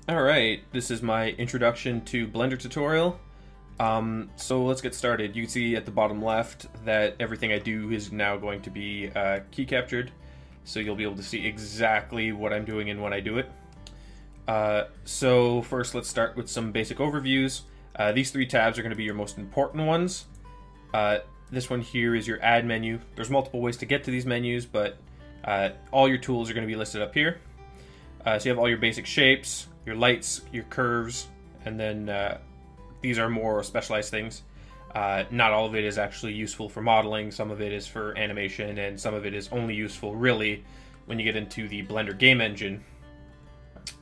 Alright, this is my introduction to Blender tutorial. So let's get started. You can see at the bottom left that everything I do is now going to be key captured, so you'll be able to see exactly what I'm doing and when I do it. So first let's start with some basic overviews. These three tabs are going to be your most important ones. This one here is your add menu. There's multiple ways to get to these menus, but all your tools are going to be listed up here. So you have all your basic shapes, your lights, your curves, and then these are more specialized things. Not all of it is actually useful for modeling. Some of it is for animation, and some of it is only useful really when you get into the Blender game engine.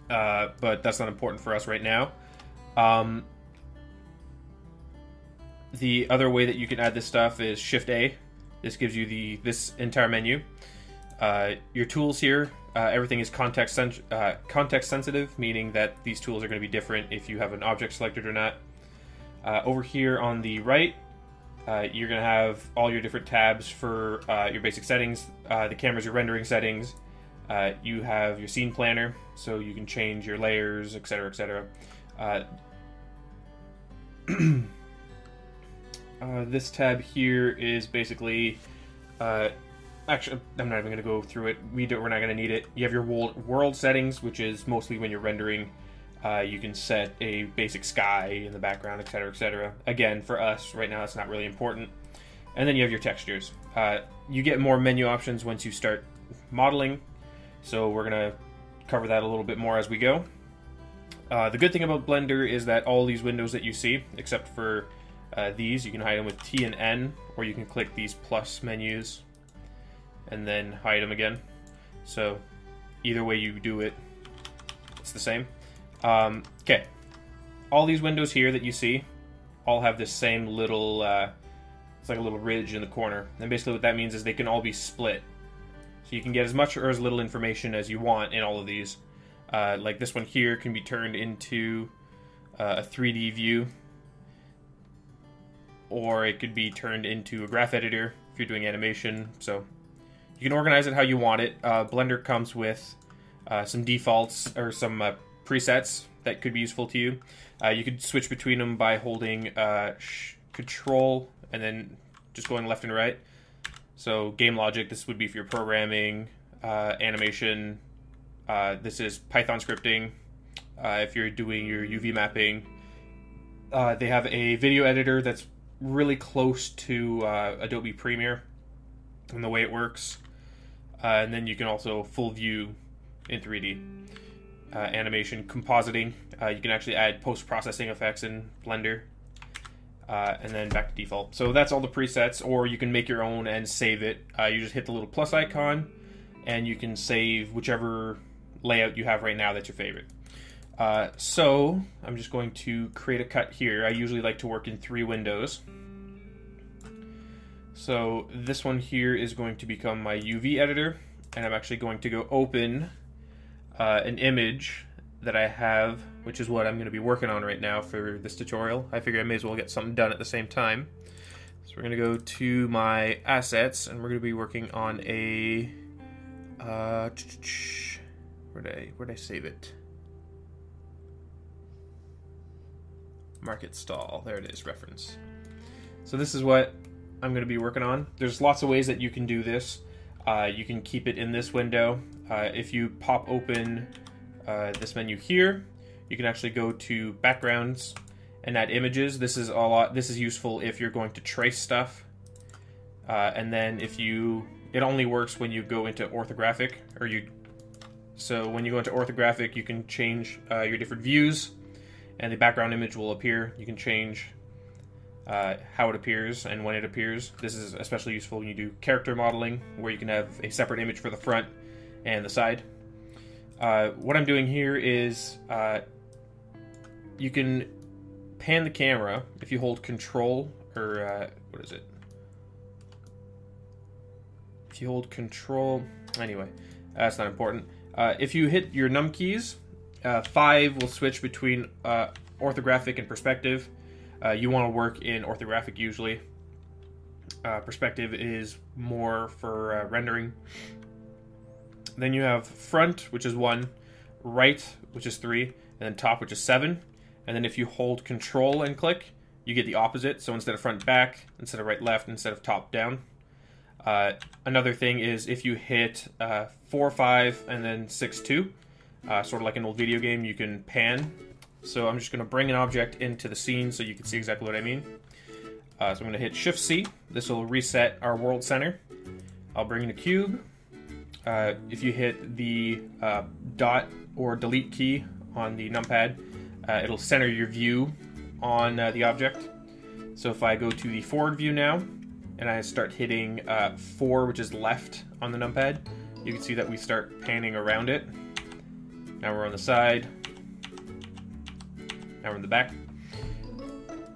But that's not important for us right now. The other way that you can add this stuff is Shift A. This gives you this entire menu. Your tools here, everything is context sensitive, meaning that these tools are going to be different if you have an object selected or not. Over here on the right, you're going to have all your different tabs for your basic settings. The camera's your rendering settings. You have your scene planner, so you can change your layers, etc., etc. This tab here is basically actually, I'm not even going to go through it. We're not going to need it. You have your world settings, which is mostly when you're rendering. You can set a basic sky in the background, etc., etc. Again, for us, right now, it's not really important. And then you have your textures. You get more menu options once you start modeling, so we're going to cover that a little bit more as we go. The good thing about Blender is that all these windows that you see, except for these, you can hide them with T and N, or you can click these plus menus and then hide them again. So either way you do it, it's the same. Okay, all these windows here that you see all have this same little, it's like a little ridge in the corner. And basically what that means is they can all be split. So you can get as much or as little information as you want in all of these. Like this one here can be turned into a 3D view, or it could be turned into a graph editor if you're doing animation. So you can organize it how you want it. Blender comes with some defaults or some presets that could be useful to you. You could switch between them by holding Control and then just going left and right. So game logic, this would be for your programming, animation. This is Python scripting. If you're doing your UV mapping, they have a video editor that's really close to Adobe Premiere and the way it works. And then you can also full view in 3D. Animation, compositing. You can actually add post-processing effects in Blender. And then back to default. So that's all the presets, or you can make your own and save it. You just hit the little plus icon, and you can save whichever layout you have right now that's your favorite. So I'm just going to create a cut here. I usually like to work in 3 windows. So this one here is going to become my UV editor, and I'm actually going to go open an image that I have, which is what I'm going to be working on right now for this tutorial. I figure I may as well get something done at the same time. So we're going to go to my assets, and we're going to be working on a where'd I save it? Market stall. There it is, reference. So this is what I'm going to be working on. There's lots of ways that you can do this. You can keep it in this window. If you pop open this menu here, you can actually go to backgrounds and add images. This is useful if you're going to trace stuff. And then it only works when you go into orthographic, so when you go into orthographic, you can change your different views, and the background image will appear. You can change how it appears and when it appears. This is especially useful when you do character modeling, where you can have a separate image for the front and the side. What I'm doing here is you can pan the camera if you hold Control, or what is it? If you hold Control, anyway, that's not important. If you hit your num keys, 5 will switch between orthographic and perspective. You want to work in orthographic usually. Perspective is more for rendering. Then you have front, which is 1, right, which is 3, and then top, which is 7. And then if you hold Control and click, you get the opposite. So instead of front back, instead of right left, instead of top down. Another thing is if you hit 4, 5, and then 6, 2, sort of like an old video game, you can pan. So I'm just going to bring an object into the scene so you can see exactly what I mean. So I'm going to hit Shift-C. This will reset our world center. I'll bring in a cube. If you hit the dot or delete key on the numpad, it'll center your view on the object. So if I go to the forward view now, and I start hitting 4, which is left on the numpad, you can see that we start panning around it. Now we're on the side. Now we're in the back.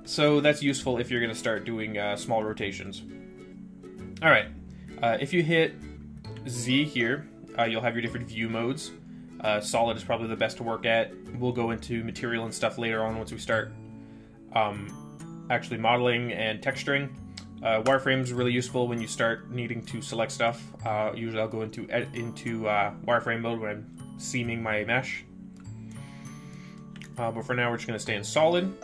So that's useful if you're going to start doing small rotations. Alright, if you hit Z here, you'll have your different view modes. Solid is probably the best to work at. We'll go into material and stuff later on once we start actually modeling and texturing. Wireframe is really useful when you start needing to select stuff. Usually I'll go into wireframe mode when I'm seaming my mesh. But for now we're just going to stay in solid.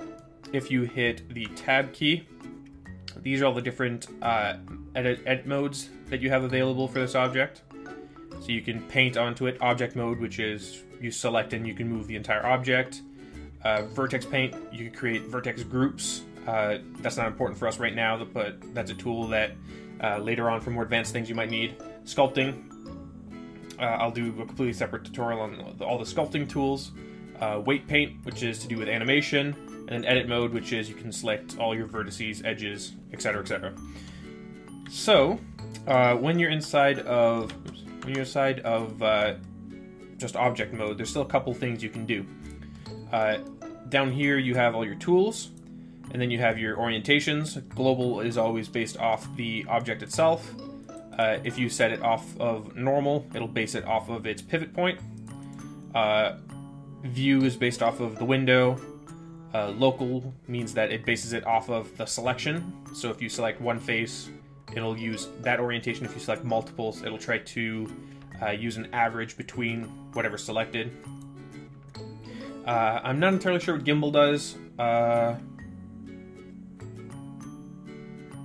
If you hit the tab key, these are all the different edit modes that you have available for this object. So you can paint onto it. Object mode, which is you select and you can move the entire object. Vertex paint, you can create vertex groups. That's not important for us right now, but that's a tool that later on for more advanced things you might need. Sculpting, I'll do a completely separate tutorial on all the sculpting tools. Weight paint, which is to do with animation, and then edit mode, which is you can select all your vertices, edges, etc., etc. So when you're inside of just object mode, there's still a couple things you can do. Down here you have all your tools, and then you have your orientations. Global is always based off the object itself. If you set it off of normal, it'll base it off of its pivot point. View is based off of the window. Local means that it bases it off of the selection. So if you select one face, it'll use that orientation. If you select multiples, it'll try to use an average between whatever's selected. I'm not entirely sure what gimbal does.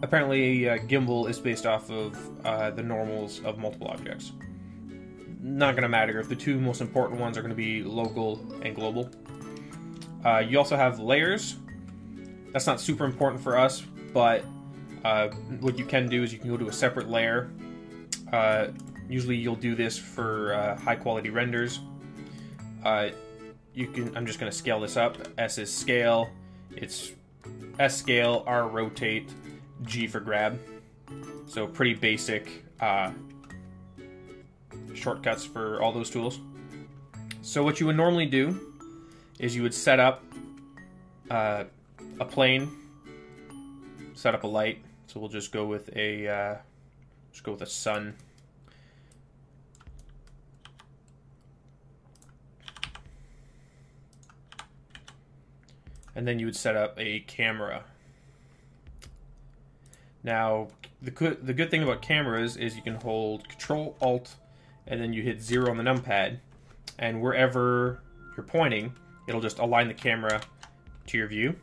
Apparently, gimbal is based off of the normals of multiple objects. Not going to matter if the two most important ones are going to be local and global. You also have layers. That's not super important for us, but what you can do is you can go to a separate layer. Usually you'll do this for high quality renders. I'm just going to scale this up. S is scale. It's S scale, R rotate, G for grab. So pretty basic shortcuts for all those tools. So what you would normally do is you would set up a plane, set up a light. So we'll just go with a sun. And then you would set up a camera. Now, the good thing about cameras is you can hold Control Alt and then you hit 0 on the numpad, and wherever you're pointing, it'll just align the camera to your view.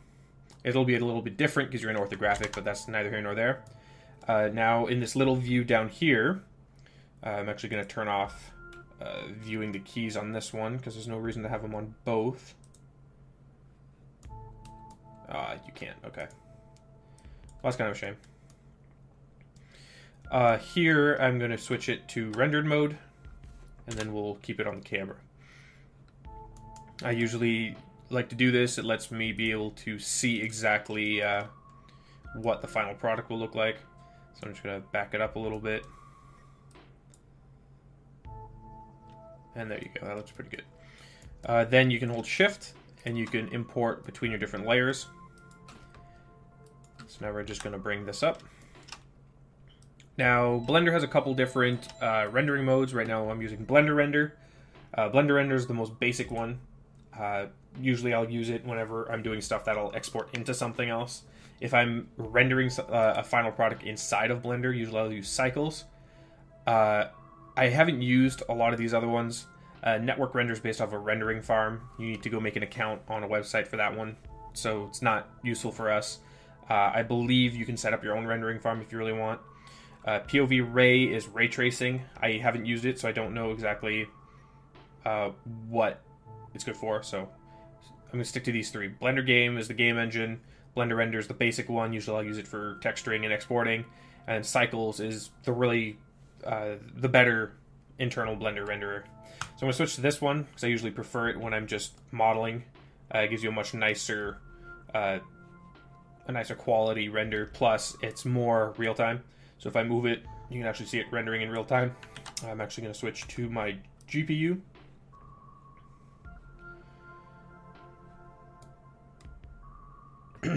It'll be a little bit different because you're in orthographic, but that's neither here nor there. Now, in this little view down here, I'm actually going to turn off viewing the keys on this one because there's no reason to have them on both. You can't. Okay. Well, that's kind of a shame. Here, I'm going to switch it to rendered mode, and then we'll keep it on the camera. I usually like to do this. It lets me be able to see exactly what the final product will look like. So I'm just going to back it up a little bit. And there you go. That looks pretty good. Then you can hold Shift, and you can import between your different layers. So now we're just going to bring this up. Now, Blender has a couple different rendering modes. Right now I'm using Blender Render. Blender Render is the most basic one. Usually I'll use it whenever I'm doing stuff that'll export into something else. If I'm rendering a final product inside of Blender, usually I'll use Cycles. I haven't used a lot of these other ones. Network Render is based off a rendering farm. You need to go make an account on a website for that one, so it's not useful for us. I believe you can set up your own rendering farm if you really want. POV Ray is ray tracing. I haven't used it, so I don't know exactly what it's good for, so I'm going to stick to these three. Blender Game is the game engine. Blender Render is the basic one. Usually I'll use it for texturing and exporting. And Cycles is the really the better internal Blender renderer. So I'm going to switch to this one because I usually prefer it when I'm just modeling. It gives you a much nicer quality render, plus it's more real-time. So if I move it, you can actually see it rendering in real time. I'm actually going to switch to my GPU. Oh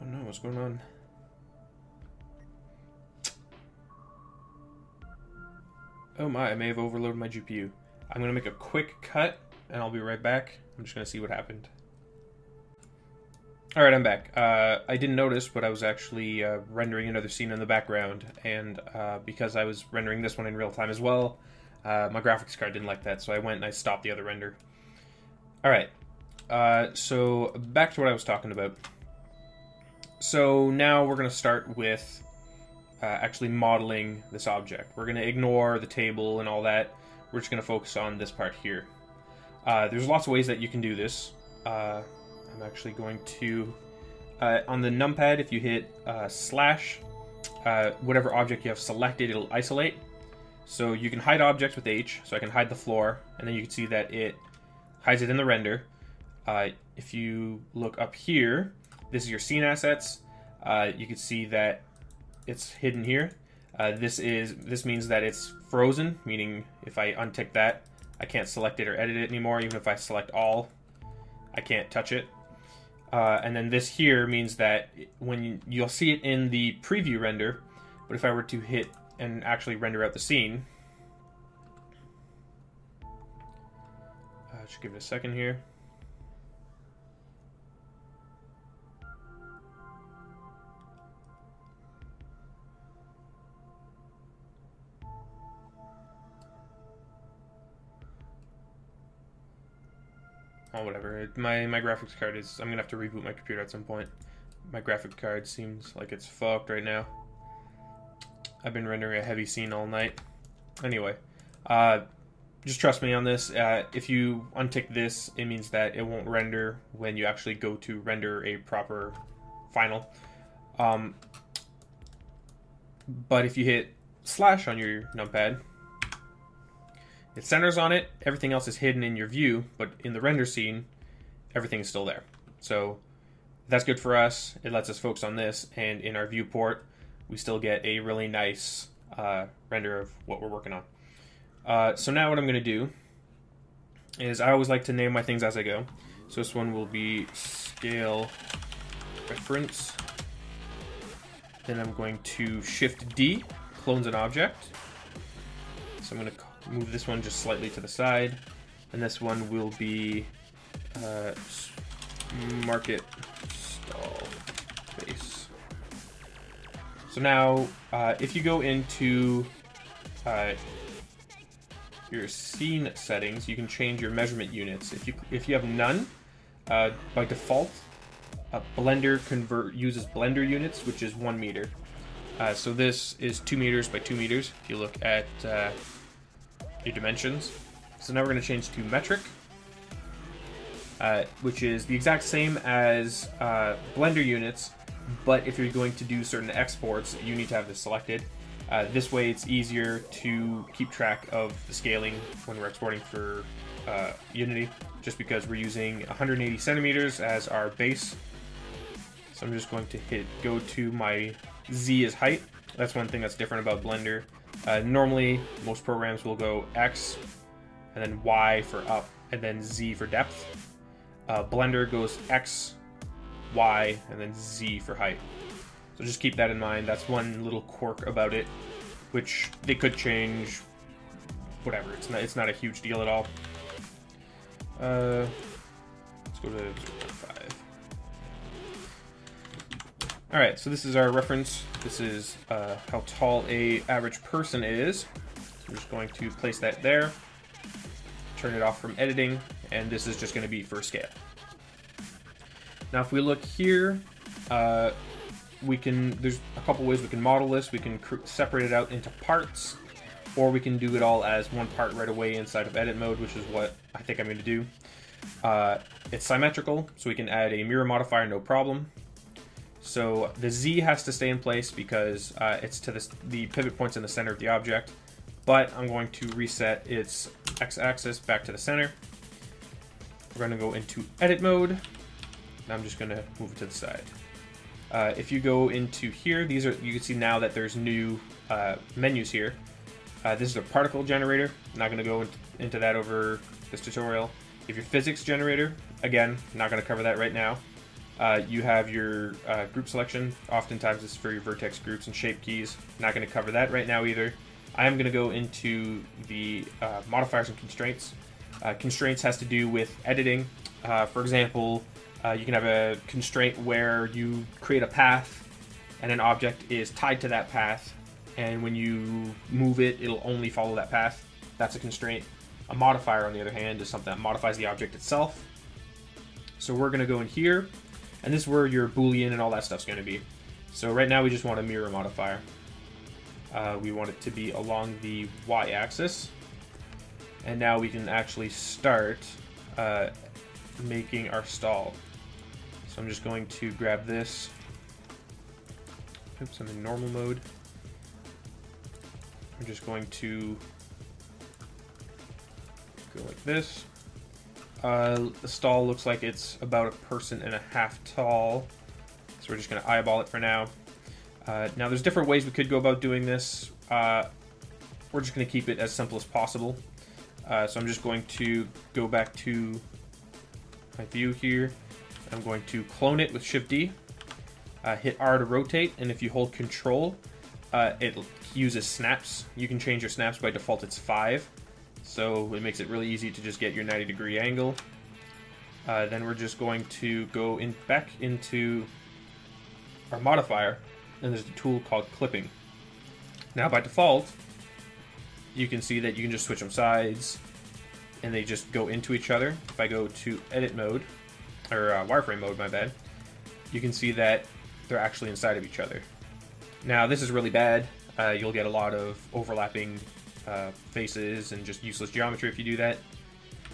no, what's going on? Oh my, I may have overloaded my GPU. I'm going to make a quick cut and I'll be right back. I'm just going to see what happened. Alright, I'm back. I didn't notice, but I was actually rendering another scene in the background, and because I was rendering this one in real time as well, my graphics card didn't like that, so I went and I stopped the other render. Alright, so back to what I was talking about. So now we're going to start with actually modeling this object. We're going to ignore the table and all that. We're just going to focus on this part here. There's lots of ways that you can do this. I'm actually going to, on the numpad, if you hit slash, whatever object you have selected, it'll isolate. So you can hide objects with H, so I can hide the floor, and then you can see that it hides it in the render. If you look up here, this is your scene assets. You can see that it's hidden here. This means that it's frozen, meaning if I untick that, I can't select it or edit it anymore. Even if I select all, I can't touch it. And then this here means that you'll see it in the preview render, but if I were to hit and actually render out the scene, just give it a second here. Oh, whatever. My graphics card is... I'm gonna have to reboot my computer at some point. My graphics card seems like it's fucked right now. I've been rendering a heavy scene all night. Anyway, just trust me on this. If you untick this, it means that it won't render when you actually go to render a proper final. But if you hit slash on your numpad, it centers on it, everything else is hidden in your view, but in the render scene, everything is still there. So that's good for us. It lets us focus on this, and in our viewport, we still get a really nice render of what we're working on. So now what I'm going to do is I always like to name my things as I go. So this one will be scale reference. Then I'm going to Shift D, clones an object. So I'm going to move this one just slightly to the side, and this one will be market stall base. So now, if you go into your scene settings, you can change your measurement units. If you have none, by default, Blender uses Blender units, which is 1 meter. So this is 2 meters by 2 meters. If you look at your dimensions. So now we're going to change to metric, which is the exact same as Blender units, but if you're going to do certain exports, you need to have this selected. This way it's easier to keep track of the scaling when we're exporting for Unity, just because we're using 180 centimeters as our base. So I'm just going to hit go to my Z as height. That's one thing that's different about Blender. Normally, most programs will go X, and then Y for up, and then Z for depth. Blender goes X, Y, and then Z for height. So just keep that in mind. That's one little quirk about it, which they could change. Whatever, it's not a huge deal at all. Let's go to 0.5. Alright, so this is our reference. This is how tall a average person is. I'm just going to place that there, turn it off from editing, and this is just going to be for scale. Now if we look here, there's a couple ways we can model this. We can separate it out into parts, or we can do it all as one part right away inside of edit mode, which is what I think I'm going to do. It's symmetrical, so we can add a mirror modifier, no problem. So the Z has to stay in place because it's to the pivot points in the center of the object, but I'm going to reset its x-axis back to the center. We're going to go into edit mode, and I'm just going to move it to the side. If you go into here, you can see now that there's new menus here. This is a particle generator. I'm not going to go into that over this tutorial. If your physics generator, again, not going to cover that right now. You have your group selection. Oftentimes it's for your vertex groups and shape keys. Not going to cover that right now either. I am going to go into the modifiers and constraints. Constraints has to do with editing. For example, you can have a constraint where you create a path and an object is tied to that path, and when you move it, it'll only follow that path. That's a constraint. A modifier, on the other hand, is something that modifies the object itself. So we're going to go in here, and this is where your Boolean and all that stuff's going to be. So right now we just want a mirror modifier. We want it to be along the y-axis, and now we can actually start making our stall. So I'm just going to grab this. Oops, I'm in normal mode. I'm just going to go like this. The stall looks like it's about 1.5 person tall, so we're just going to eyeball it for now. Now there's different ways we could go about doing this. We're just going to keep it as simple as possible. So I'm just going to go back to my view here. I'm going to clone it with Shift D, hit R to rotate, and if you hold Control, it uses snaps. You can change your snaps. By default it's 5, so it makes it really easy to just get your 90-degree angle. Then we're just going to go back into our modifier, and there's a tool called clipping. Now by default, you can see that you can just switch them sides, and they just go into each other. If I go to edit mode, or wireframe mode, my bad, you can see that they're actually inside of each other. Now this is really bad. You'll get a lot of overlapping faces and just useless geometry if you do that.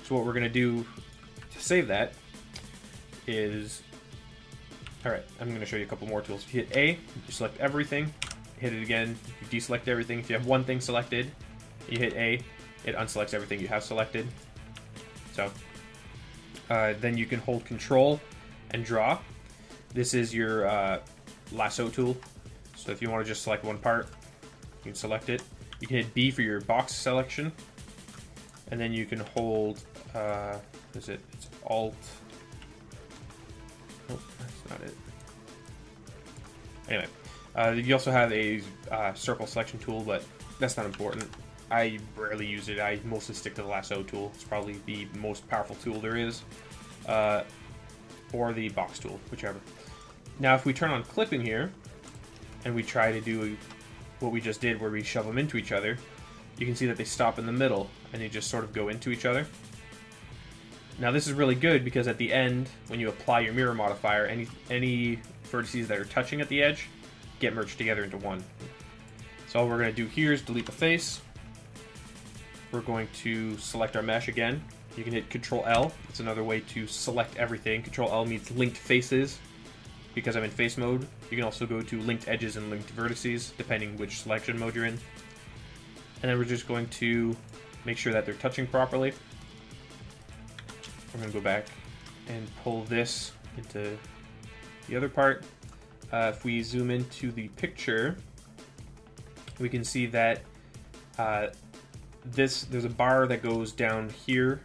So what we're going to do to save that is, alright, I'm going to show you a couple more tools. If you hit A, you select everything, hit it again, you deselect everything. If you have one thing selected, you hit A, it unselects everything you have selected. So then you can hold Control and draw. This is your lasso tool. So if you want to just select one part, you can select it. You can hit B for your box selection, and then you can hold, is it? It's Alt. Oh, that's not it. Anyway, you also have a circle selection tool, but that's not important. I rarely use it. I mostly stick to the lasso tool. It's probably the most powerful tool there is, or the box tool, whichever. Now, if we turn on clipping here, and we try to do what we just did where we shove them into each other, you can see that they stop in the middle and they just sort of go into each other. Now this is really good because at the end, when you apply your mirror modifier, any vertices that are touching at the edge get merged together into one. So all we're going to do here is delete the face. We're going to select our mesh again. You can hit Control L. It's another way to select everything. Control L means linked faces. Because I'm in face mode, you can also go to linked edges and linked vertices, depending which selection mode you're in. And then we're just going to make sure that they're touching properly. We're going to go back and pull this into the other part. If we zoom into the picture, we can see that there's a bar that goes down here,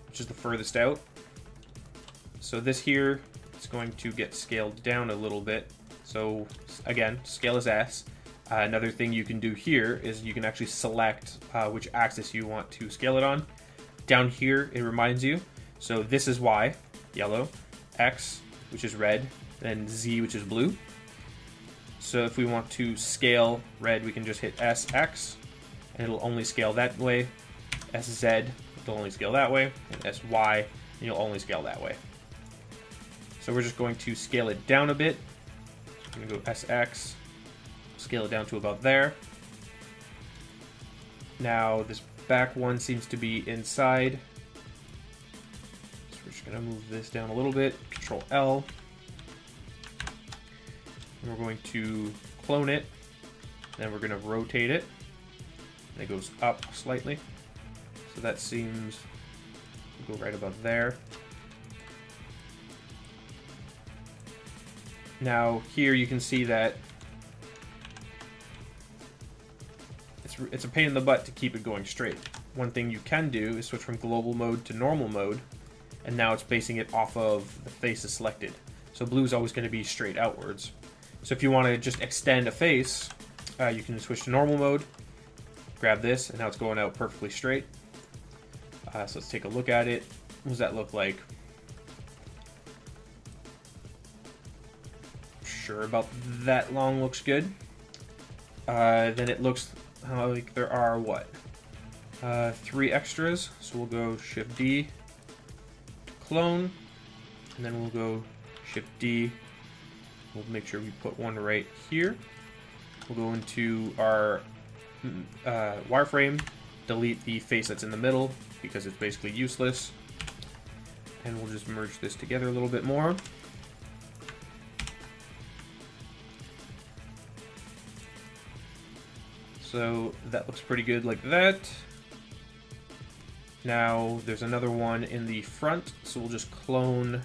which is the furthest out. So this here, it's going to get scaled down a little bit. So again, scale is S. Another thing you can do here is you can actually select which axis you want to scale it on. Down here, it reminds you. So this is Y, yellow, X, which is red, and Z, which is blue. So if we want to scale red, we can just hit SX. and it'll only scale that way. SZ, it'll only scale that way, and SY, and you'll only scale that way. So we're just going to scale it down a bit. I'm going to go SX, scale it down to about there. Now this back one seems to be inside. So we're just going to move this down a little bit, Control L. And we're going to clone it, then we're going to rotate it, and it goes up slightly. So that seems to go right about there. Now here you can see that it's a pain in the butt to keep it going straight. One thing you can do is switch from global mode to normal mode, and now it's basing it off of the faces selected. So blue is always going to be straight outwards. So if you want to just extend a face, you can switch to normal mode, grab this, and now it's going out perfectly straight. So let's take a look at it. What does that look like? Sure, about that long looks good. Then it looks like there are, what? 3 extras. So we'll go Shift D to clone, and then we'll go Shift D. We'll make sure we put one right here. We'll go into our wireframe, delete the face that's in the middle because it's basically useless, and we'll just merge this together a little bit more. So that looks pretty good like that. Now there's another one in the front, so we'll just clone.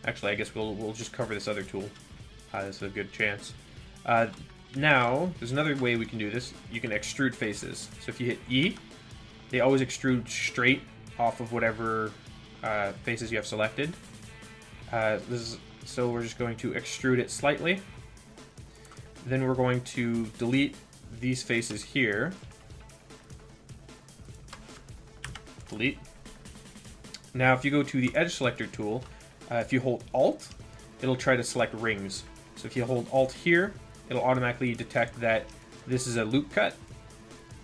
Actually, I guess we'll just cover this other tool. That's a good chance. Now, there's another way we can do this. You can extrude faces. So if you hit E, they always extrude straight off of whatever faces you have selected. So we're just going to extrude it slightly. Then we're going to delete these faces here. Delete. Now, if you go to the Edge Selector tool, if you hold Alt, it'll try to select rings. So if you hold Alt here, it'll automatically detect that this is a loop cut.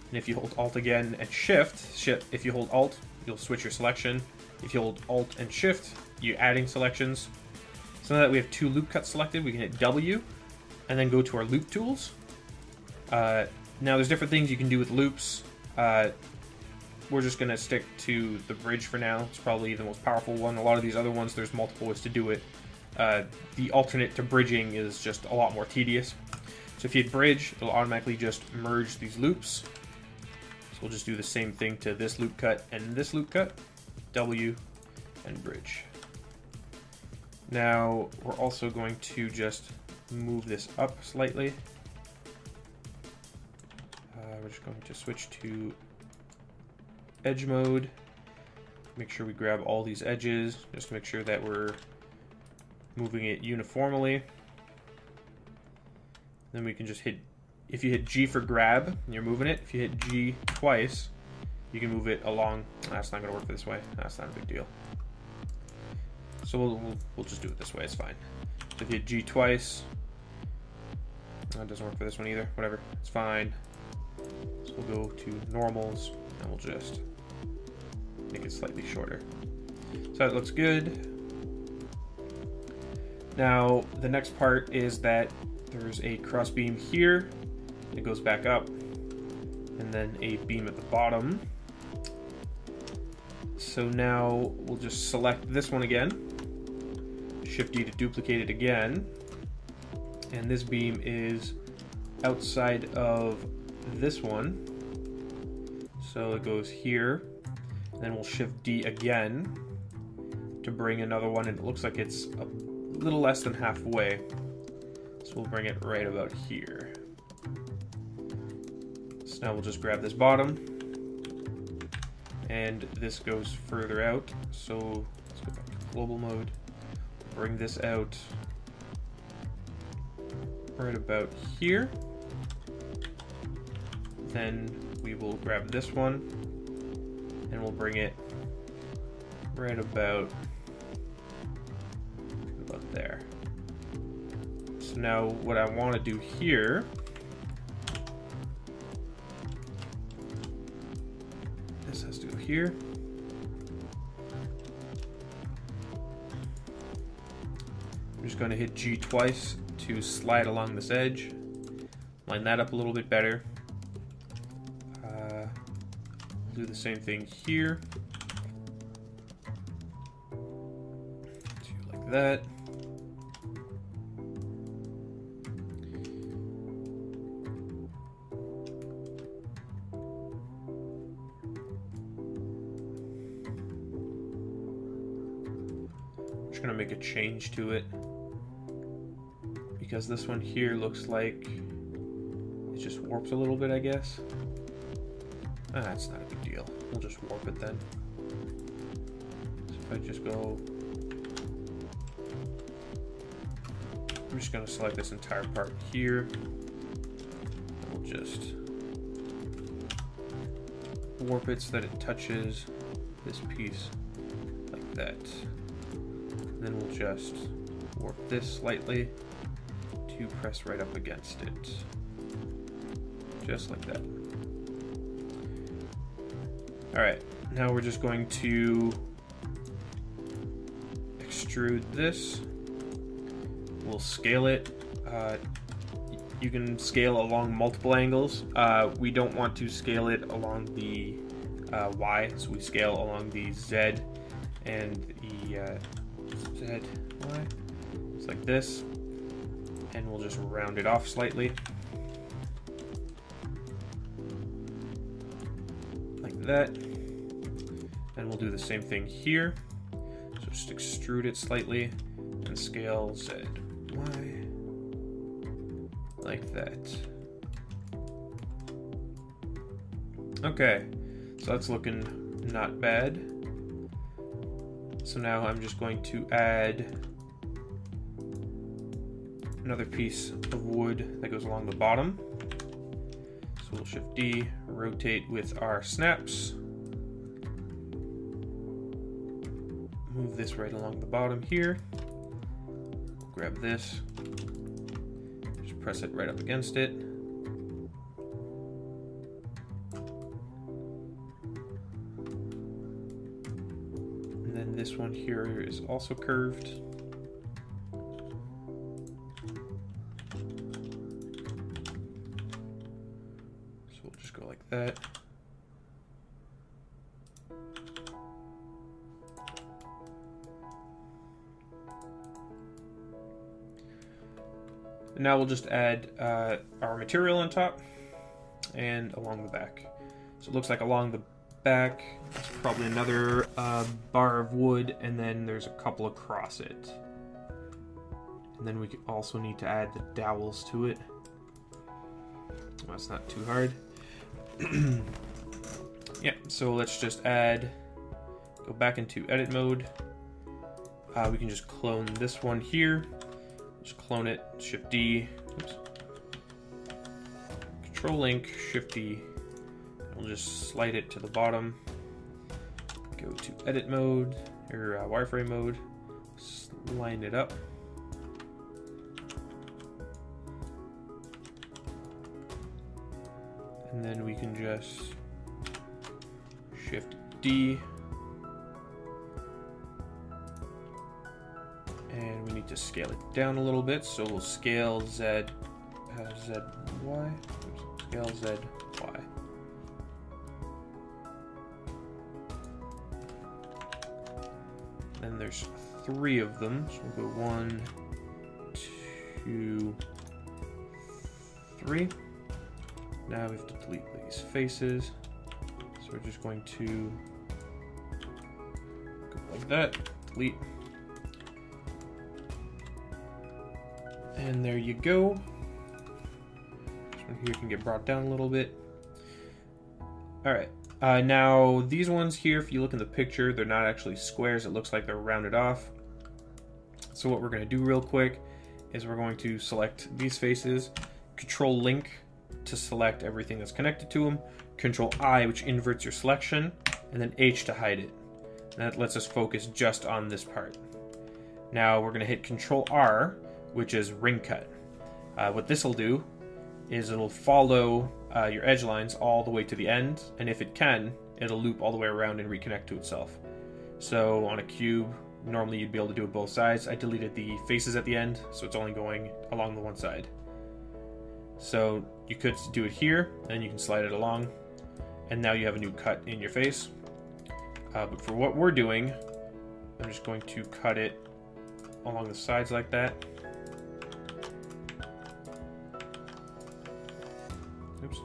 And if you hold Alt again and Shift, if you hold Alt, you'll switch your selection. If you hold Alt and Shift, you're adding selections. So now that we have 2 loop cuts selected, we can hit W and then go to our loop tools. Now there's different things you can do with loops. We're just going to stick to the bridge for now. It's probably the most powerful one. A lot of these other ones, there's multiple ways to do it. The alternate to bridging is just a lot more tedious. So if you hit bridge, it'll automatically just merge these loops. So we'll just do the same thing to this loop cut and this loop cut. W and bridge. Now we're also going to just move this up slightly. We're just going to switch to edge mode. Make sure we grab all these edges, just to make sure that we're moving it uniformly. Then we can just hit, if you hit G for grab, and you're moving it, if you hit G twice, you can move it along. That's not going to work this way. That's not a big deal. So we'll just do it this way, it's fine. So if you hit G twice, that doesn't work for this one either, whatever, it's fine. So we'll go to normals, and we'll just make it slightly shorter. So that looks good. Now, the next part is that there's a cross beam here. It goes back up, and then a beam at the bottom. So now we'll just select this one again. Shift D to duplicate it again. And this beam is outside of this one. So it goes here. Then we'll Shift D again to bring another one, and it looks like it's a little less than halfway. So we'll bring it right about here. So now we'll just grab this bottom, and this goes further out. So let's go back to global mode. Bring this out right about here. Then we will grab this one, and we'll bring it right about there. So now what I want to do here here. I'm just going to hit G twice to slide along this edge. Line that up a little bit better. Do the same thing here. Do like that. I'm just gonna make a change to it because this one here looks like it just warps a little bit, I guess. That's not a big deal. We'll just warp it then. So if I just go... I'm just going to select this entire part here. We'll just warp it so that it touches this piece like that. And then we'll just warp this slightly to press right up against it. Just like that. Alright, now we're just going to extrude this. We'll scale it. You can scale along multiple angles. We don't want to scale it along the Y, so we scale along the Z and the Z, Y. It's like this. And we'll just round it off slightly. That, and we'll do the same thing here. So just extrude it slightly and scale Z, Y, like that. Okay, so that's looking not bad. So now I'm just going to add another piece of wood that goes along the bottom. So we'll Shift D, rotate with our snaps. Move this right along the bottom here. Grab this. Just press it right up against it. And then this one here is also curved. Go like that. And now we'll just add our material on top and along the back. So it looks like along the back, there's probably another bar of wood, and then there's a couple across it. And then we also need to add the dowels to it. Well, that's not too hard. Yeah, so let's just go back into edit mode. We can just clone this one here. Just clone it, Shift D, oops. Control Link, Shift D. We'll just slide it to the bottom. Go to edit mode, or wireframe mode. Line it up. And then we can just Shift D. And we need to scale it down a little bit, so we'll scale Z, Z, Y. Oops, scale Z, Y. Then there's 3 of them, so we'll go 1, 2, 3. Now we have to delete these faces. So we're just going to go like that, delete. And there you go. This one here can get brought down a little bit. All right. Now these ones here, if you look in the picture, they're not actually squares. It looks like they're rounded off. So what we're going to do real quick is we're going to select these faces, Control Link to select everything that's connected to them, Control I, which inverts your selection, and then H to hide it. And that lets us focus just on this part. Now we're going to hit Control R, which is ring cut. What this will do is it'll follow your edge lines all the way to the end, and if it can, it'll loop all the way around and reconnect to itself. So on a cube, normally you'd be able to do it both sides. I deleted the faces at the end, so it's only going along the one side. So you could do it here, and you can slide it along, and now you have a new cut in your face. But for what we're doing, I'm just going to cut it along the sides like that. Oops.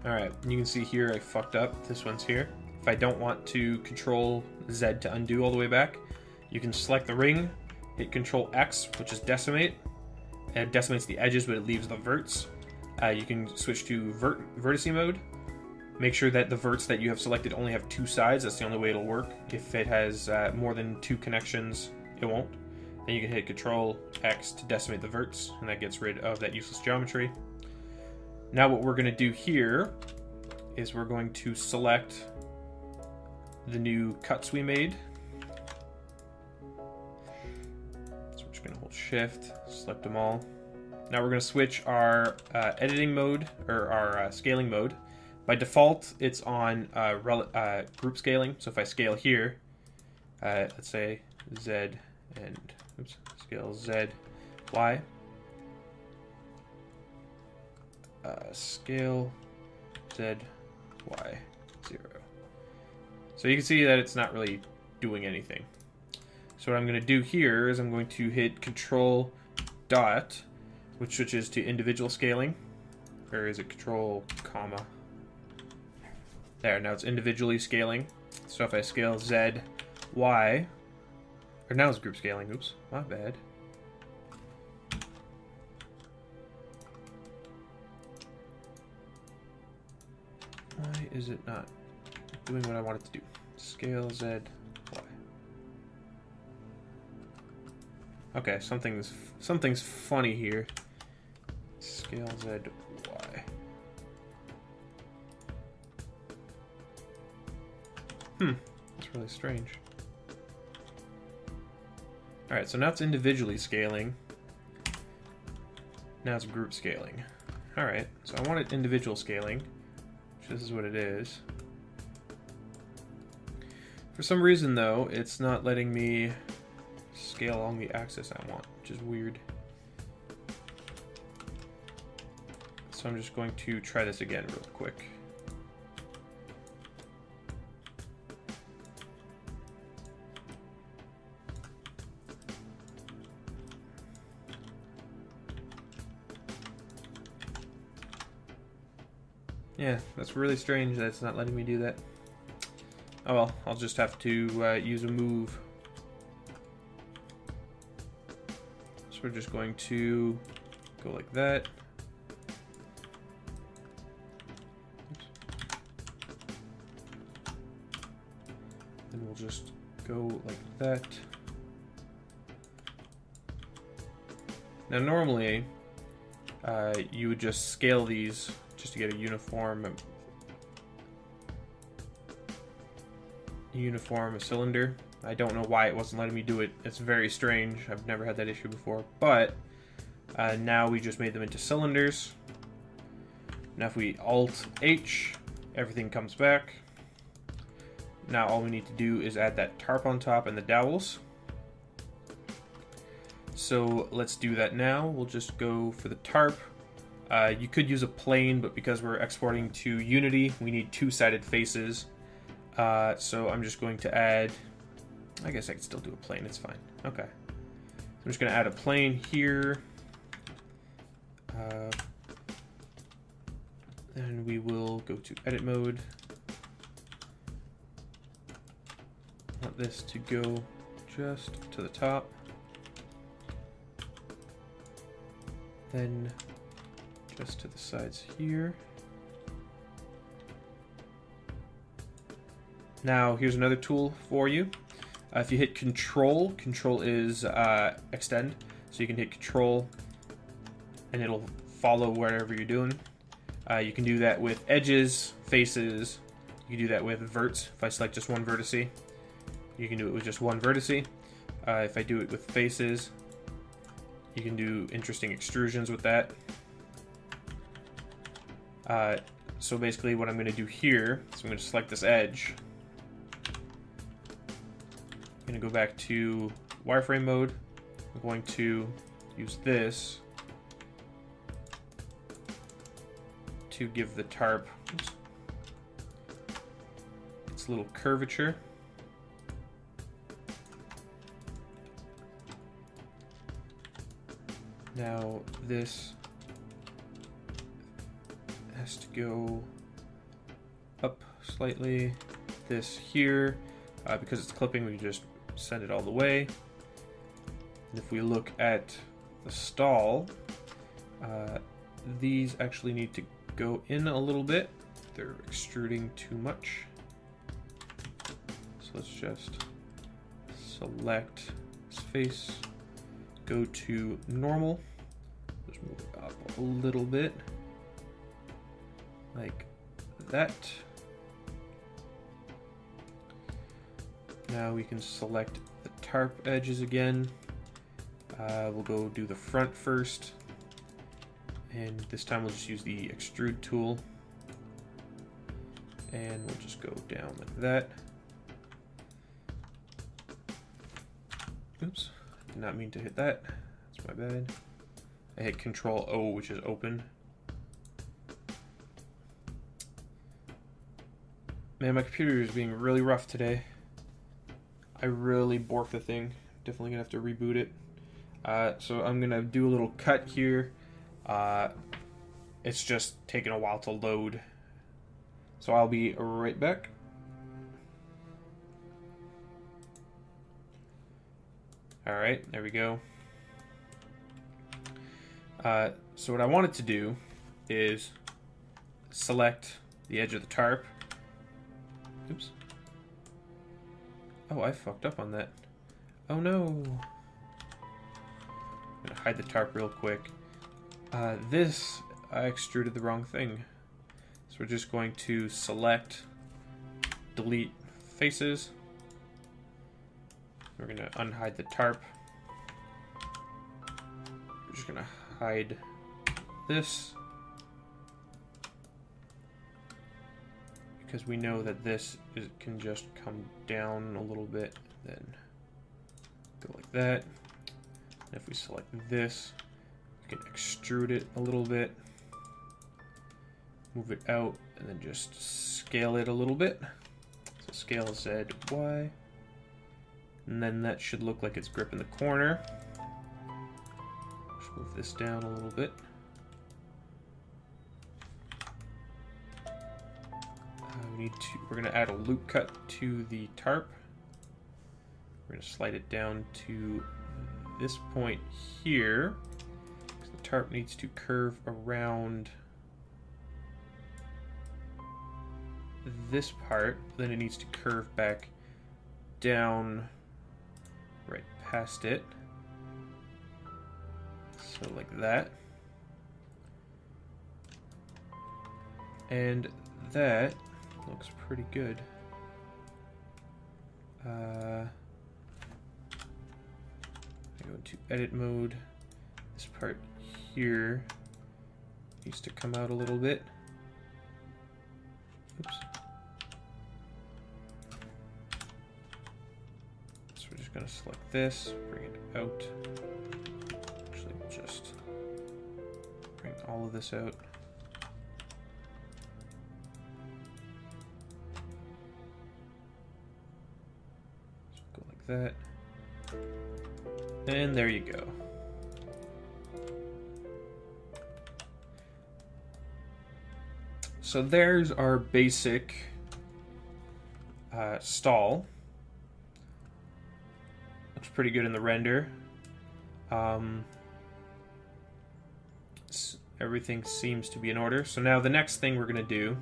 Alright, you can see here I fucked up. This one's here. If I don't want to Control Z to undo all the way back, you can select the ring, hit Control X, which is decimate, and it decimates the edges, but it leaves the verts. You can switch to vertice mode. Make sure that the verts that you have selected only have two sides. That's the only way it'll work. If it has more than two connections, it won't. Then you can hit Control X to decimate the verts, and that gets rid of that useless geometry. Now what we're going to do here is we're going to select the new cuts we made. So we're just going to hold Shift, select them all. Now we're going to switch our editing mode, or our scaling mode. By default, it's on group scaling. So if I scale here, let's say Z and, oops, scale Z, Y. Scale Z, Y, 0. So you can see that it's not really doing anything. So what I'm going to do here is I'm going to hit Control dot, which switches to individual scaling. Or is it Control comma? There, now it's individually scaling. So if I scale Z, Y, or now it's group scaling, oops, my bad. Why is it not doing what I want it to do? Scale Z, Y. Okay, something's funny here. Scale Z, Y. That's really strange. Alright, so now it's individually scaling. Now it's group scaling. Alright, so I want it individual scaling. This is what it is. For some reason though, it's not letting me scale along the axis I want, which is weird. So I'm just going to try this again real quick. Yeah, that's really strange that it's not letting me do that. Oh well, I'll just have to use a move. So we're just going to go like that. Oops. Then we'll just go like that. Now normally, you would just scale these just to get a uniform cylinder. I don't know why it wasn't letting me do it. It's very strange. I've never had that issue before. But now we just made them into cylinders. Now if we Alt H, everything comes back. Now all we need to do is add that tarp on top and the dowels. So let's do that now. We'll just go for the tarp. You could use a plane, but because we're exporting to Unity, we need two-sided faces. So I'm just going to add, I guess I could still do a plane, it's fine. Okay. So I'm just going to add a plane here. Then we will go to edit mode. I want this to go just to the top. Then just to the sides here. Now here's another tool for you. If you hit Control is extend, so you can hit Control and it'll follow wherever you're doing. You can do that with edges, faces. You can do that with verts. If I select just one vertice, you can do it with just one vertice. If I do it with faces, you can do interesting extrusions with that. So basically what I'm going to do here is I'm going to select this edge. I'm going to go back to wireframe mode. I'm going to use this to give the tarp its little curvature. Now this has to go up slightly. This here, because it's clipping, we can just send it all the way. And if we look at the stall, these actually need to go in a little bit. They're extruding too much. So let's just select this face, go to normal, just move it up a little bit, like that. Now we can select the tarp edges again. We'll go do the front first, and this time we'll just use the extrude tool, and we'll just go down like that. Oops, did not mean to hit that. That's my bad. I hit Control O, which is open. Man, my computer is being really rough today. I really borked the thing. Definitely gonna have to reboot it. So I'm gonna do a little cut here. It's just taking a while to load. So I'll be right back. Alright, there we go. So what I wanted to do is select the edge of the tarp. Oops. Oh, I fucked up on that. Oh no. I'm gonna hide the tarp real quick. This, I extruded the wrong thing. So we're just going to select, delete faces. We're gonna unhide the tarp. We're just gonna hide this, because we know that this can just come down a little bit, then go like that. And if we select this, we can extrude it a little bit, move it out, and then just scale it a little bit. So scale Z, Y, and then that should look like it's gripping the corner. Just move this down a little bit. We're going to add a loop cut to the tarp. We're going to slide it down to this point here, because the tarp needs to curve around this part, then it needs to curve back down right past it. So like that. And that looks pretty good. I go into edit mode. This part here needs to come out a little bit. Oops. So we're just going to select this, bring it out. Actually, just bring all of this out. That, and there you go. So there's our basic stall. Looks pretty good in the render. Everything seems to be in order. So now the next thing we're going to do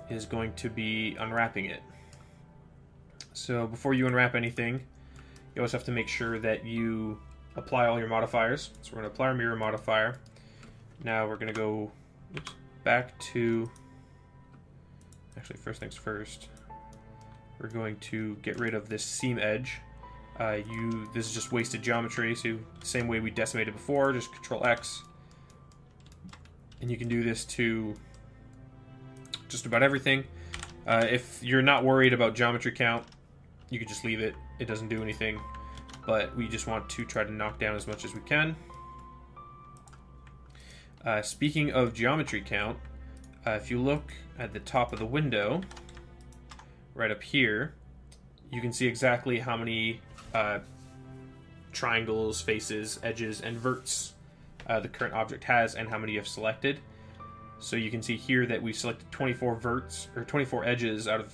is going to be unwrapping it. So before you unwrap anything, you always have to make sure that you apply all your modifiers. So we're going to apply our mirror modifier. Now we're going to go, oops, back to, actually first things first, we're going to get rid of this seam edge. This is just wasted geometry, so same way we decimated before, just Control X. And you can do this to just about everything. If you're not worried about geometry count, you could just leave it. It doesn't do anything, but we just want to try to knock down as much as we can. Speaking of geometry count, if you look at the top of the window, right up here, you can see exactly how many triangles, faces, edges, and verts the current object has, and how many you've selected. So you can see here that we've selected 24 verts, or 24 edges out of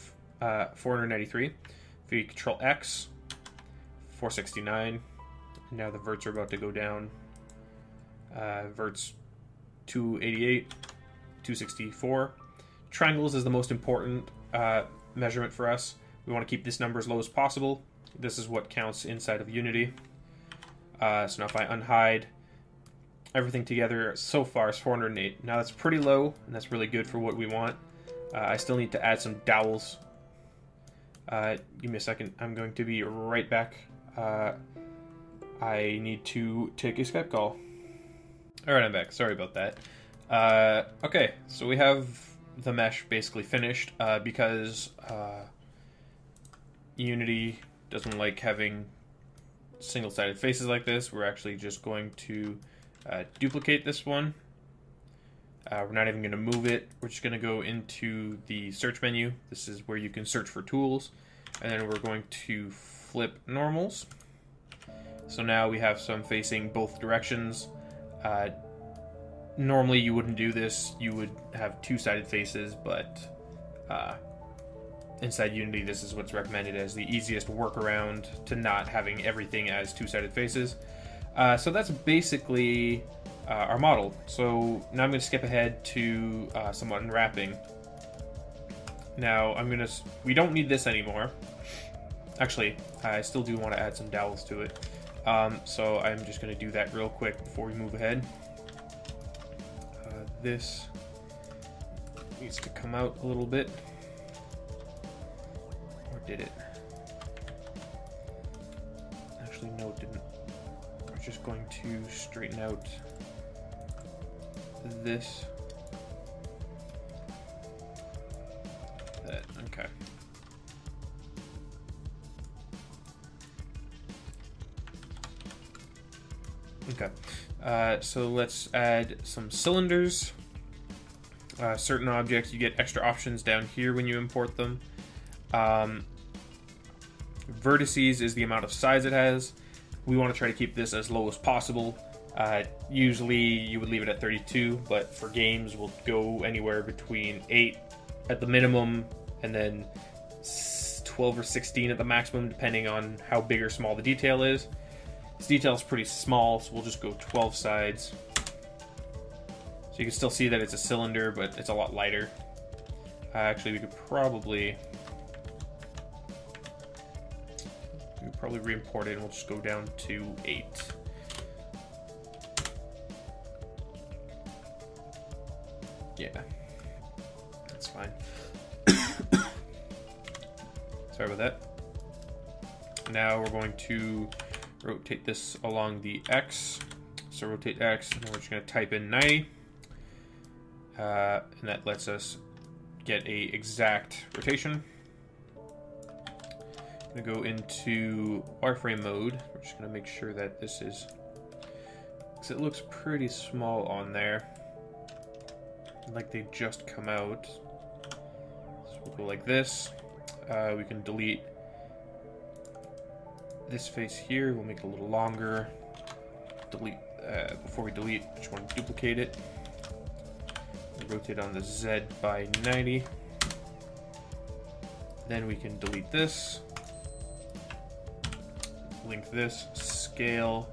493. If we Control X, 469. Now the verts are about to go down. Verts 288, 264. Triangles is the most important measurement for us. We want to keep this number as low as possible. This is what counts inside of Unity. So now if I unhide everything together, so far is 408. Now that's pretty low, and that's really good for what we want. I still need to add some dowels. Give me a second. I'm going to be right back. I need to take a Skype call. Alright, I'm back. Sorry about that. Okay, so we have the mesh basically finished because Unity doesn't like having single-sided faces like this. We're actually just going to duplicate this one. We're not even going to move it. We're just going to go into the search menu. This is where you can search for tools. And then we're going to flip normals. So now we have some facing both directions. Normally you wouldn't do this. You would have two-sided faces, but inside Unity this is what's recommended as the easiest workaround to not having everything as two-sided faces. So that's basically our model. So now I'm going to skip ahead to some unwrapping. Now we don't need this anymore. Actually, I still do want to add some dowels to it. So I'm just going to do that real quick before we move ahead. This needs to come out a little bit. Or did it? Actually, no, it didn't. We're just going to straighten out this. That, okay. Okay, so let's add some cylinders. Certain objects, you get extra options down here when you import them. Vertices is the amount of size it has. We want to try to keep this as low as possible. Usually you would leave it at 32, but for games we'll go anywhere between 8 at the minimum and then 12 or 16 at the maximum, depending on how big or small the detail is. This detail is pretty small, so we'll just go 12 sides. So you can still see that it's a cylinder, but it's a lot lighter. Actually, we could probably re-import it, and we'll just go down to 8. Yeah, that's fine. Sorry about that. Now we're going to rotate this along the X. So rotate X, and we're just going to type in 90. And that lets us get a exact rotation. I'm going to go into wireframe mode. We're just going to make sure that this is, because it looks pretty small on there, like they just come out. So we'll go like this. We can delete this face here. We'll make it a little longer. Delete. Before we delete, I just want to duplicate it. Rotate on the Z by 90. Then we can delete this. Link this. Scale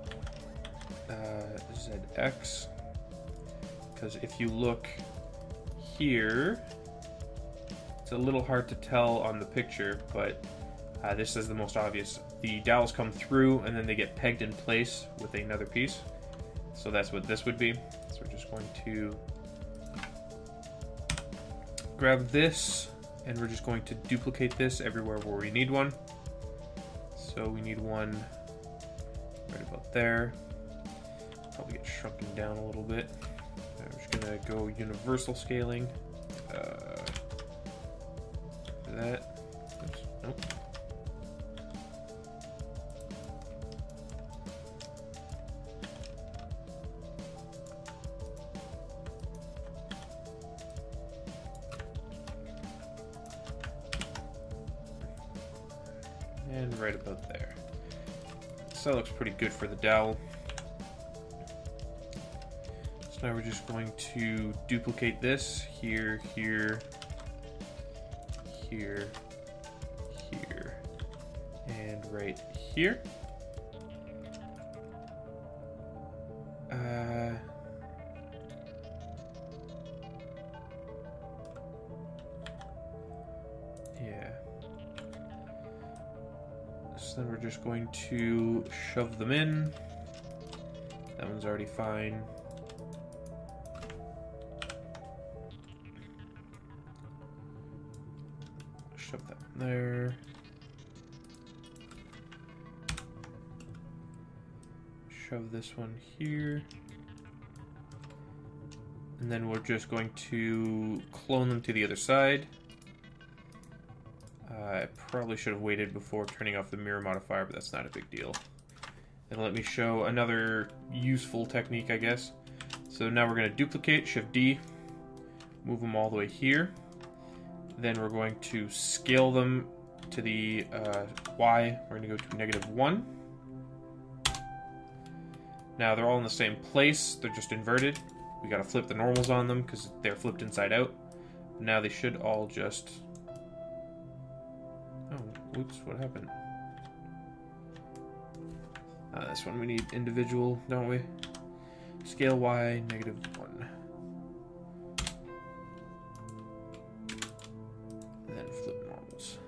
ZX. Because if you look here, it's a little hard to tell on the picture, but this is the most obvious. The dowels come through and then they get pegged in place with another piece. So that's what this would be. So we're just going to grab this, and we're just going to duplicate this everywhere where we need one. So we need one right about there. Probably get shrunken down a little bit. I'm just gonna go universal scaling. That. Oops, nope. And right about there. So that looks pretty good for the dowel. So now we're just going to duplicate this here, here, here, here, and right here. Yeah. So then we're just going to shove them in. That one's already fine. Shove that in there. Shove this one here. And then we're just going to clone them to the other side. I probably should have waited before turning off the mirror modifier, but that's not a big deal. And let me show another useful technique, I guess. So now we're going to duplicate, Shift D, move them all the way here. Then we're going to scale them to the Y. We're going to go to -1. Now they're all in the same place, they're just inverted. We got to flip the normals on them because they're flipped inside out. Now they should all just... Oh, oops, what happened? This one we need individual, don't we? Scale Y, -1. And then flip normals.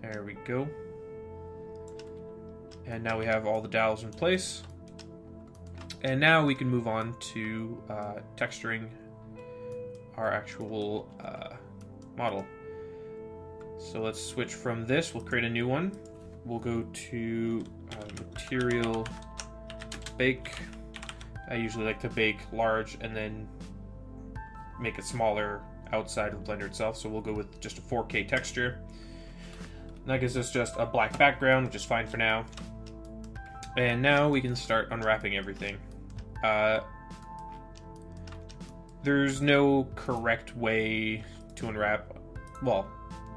There we go. And now we have all the dowels in place. And now we can move on to texturing our actual model. So let's switch from this. We'll create a new one. We'll go to material, bake. I usually like to bake large and then make it smaller outside of the Blender itself. So we'll go with just a 4K texture. That gives us just a black background, which is fine for now. And now we can start unwrapping everything. There's no correct way to unwrap. Well,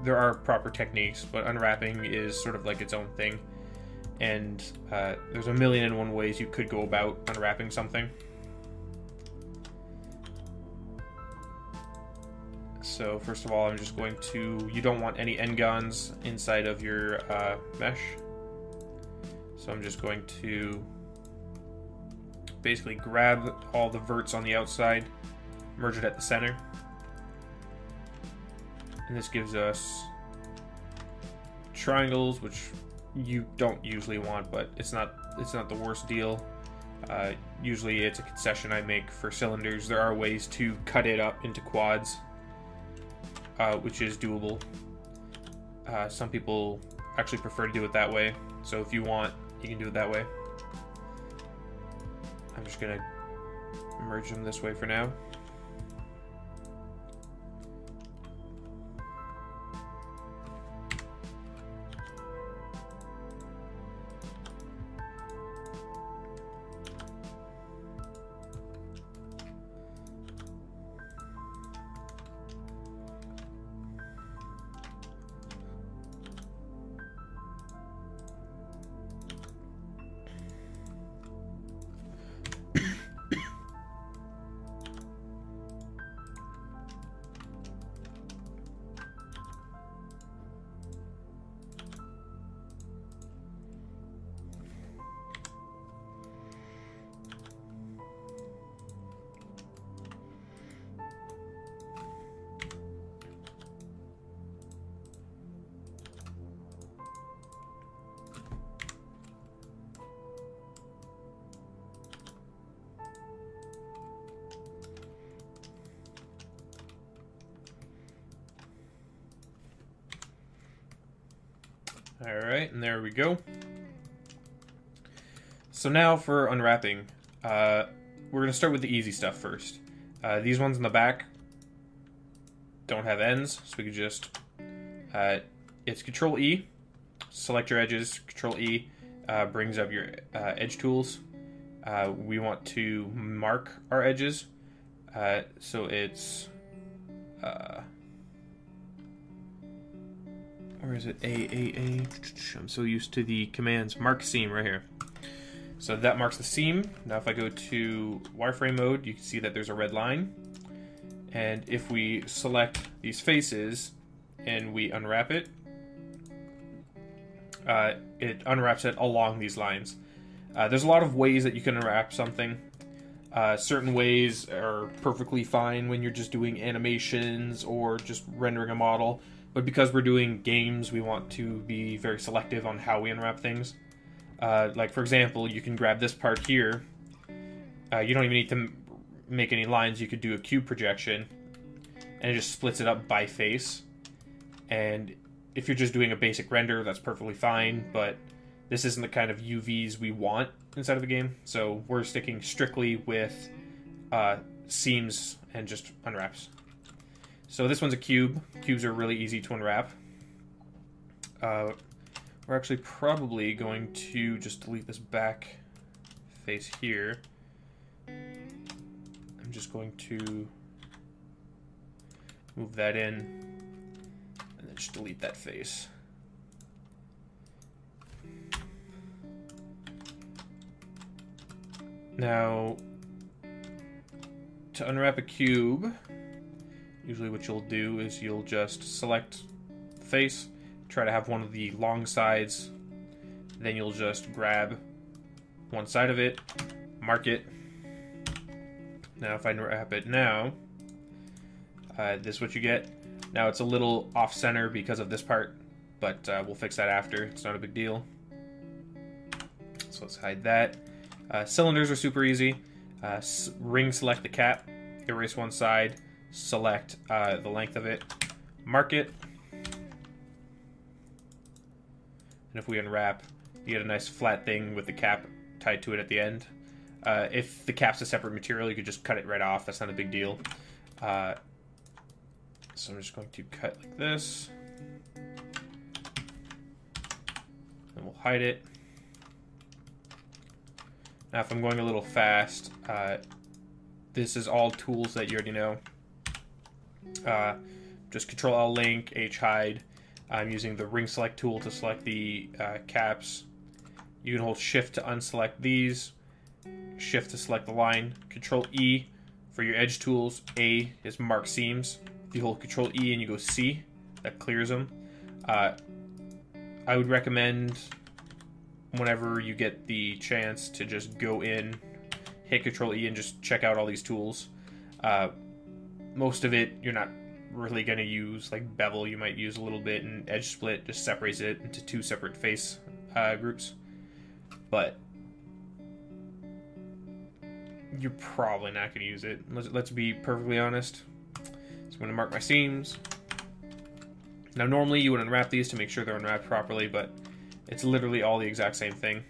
there are proper techniques, but unwrapping is sort of like its own thing. And there's 1,000,001 ways you could go about unwrapping something. So first of all, I'm just going to... You don't want any n-gons inside of your mesh. So I'm just going to basically grab all the verts on the outside, merge it at the center. And this gives us triangles, which you don't usually want, but it's not the worst deal. Usually it's a concession I make for cylinders. There are ways to cut it up into quads, which is doable. Some people actually prefer to do it that way. So if you want, you can do it that way. I'm just gonna merge them this way for now. Alright, and there we go. So now for unwrapping, we're going to start with the easy stuff first. These ones in the back don't have ends, so we can just, it's Control E, select your edges, Control E brings up your edge tools. We want to mark our edges, so it's, where is it? A. I'm so used to the commands. Mark seam right here. So that marks the seam. Now if I go to wireframe mode, you can see that there's a red line. And if we select these faces and we unwrap it, it unwraps it along these lines. There's a lot of ways that you can unwrap something. Certain ways are perfectly fine when you're just doing animations or just rendering a model. But because we're doing games, we want to be very selective on how we unwrap things. Like, for example, you can grab this part here. You don't even need to make any lines. You could do a cube projection, and it just splits it up by face. And if you're just doing a basic render, that's perfectly fine, but this isn't the kind of UVs we want inside of a game. So we're sticking strictly with seams and just unwraps. So this one's a cube. Cubes are really easy to unwrap. We're actually probably going to just delete this back face here. I'm just going to move that in and then just delete that face. Now, to unwrap a cube, usually what you'll do is you'll just select the face, try to have one of the long sides, then you'll just grab one side of it, mark it. Now if I unwrap it now, this is what you get. Now it's a little off-center because of this part, but we'll fix that after. It's not a big deal. So let's hide that. Cylinders are super easy. Ring select the cap, erase one side, select the length of it, mark it, and if we unwrap, you get a nice flat thing with the cap tied to it at the end. If the cap's a separate material, you could just cut it right off. That's not a big deal. So I'm just going to cut like this, and we'll hide it. Now if I'm going a little fast, this is all tools that you already know. Just Control-L link, H-hide. I'm using the ring select tool to select the caps. You can hold shift to unselect these, shift to select the line, Control-E for your edge tools, A is mark seams. If you hold Control-E and you go C, that clears them. I would recommend whenever you get the chance to just go in, hit Control-E and just check out all these tools. Most of it you're not really going to use, like bevel you might use a little bit, and edge split just separates it into two separate face groups. But you're probably not going to use it. Let's be perfectly honest. So I'm going to mark my seams. Now normally you would unwrap these to make sure they're unwrapped properly, but it's literally all the exact same thing.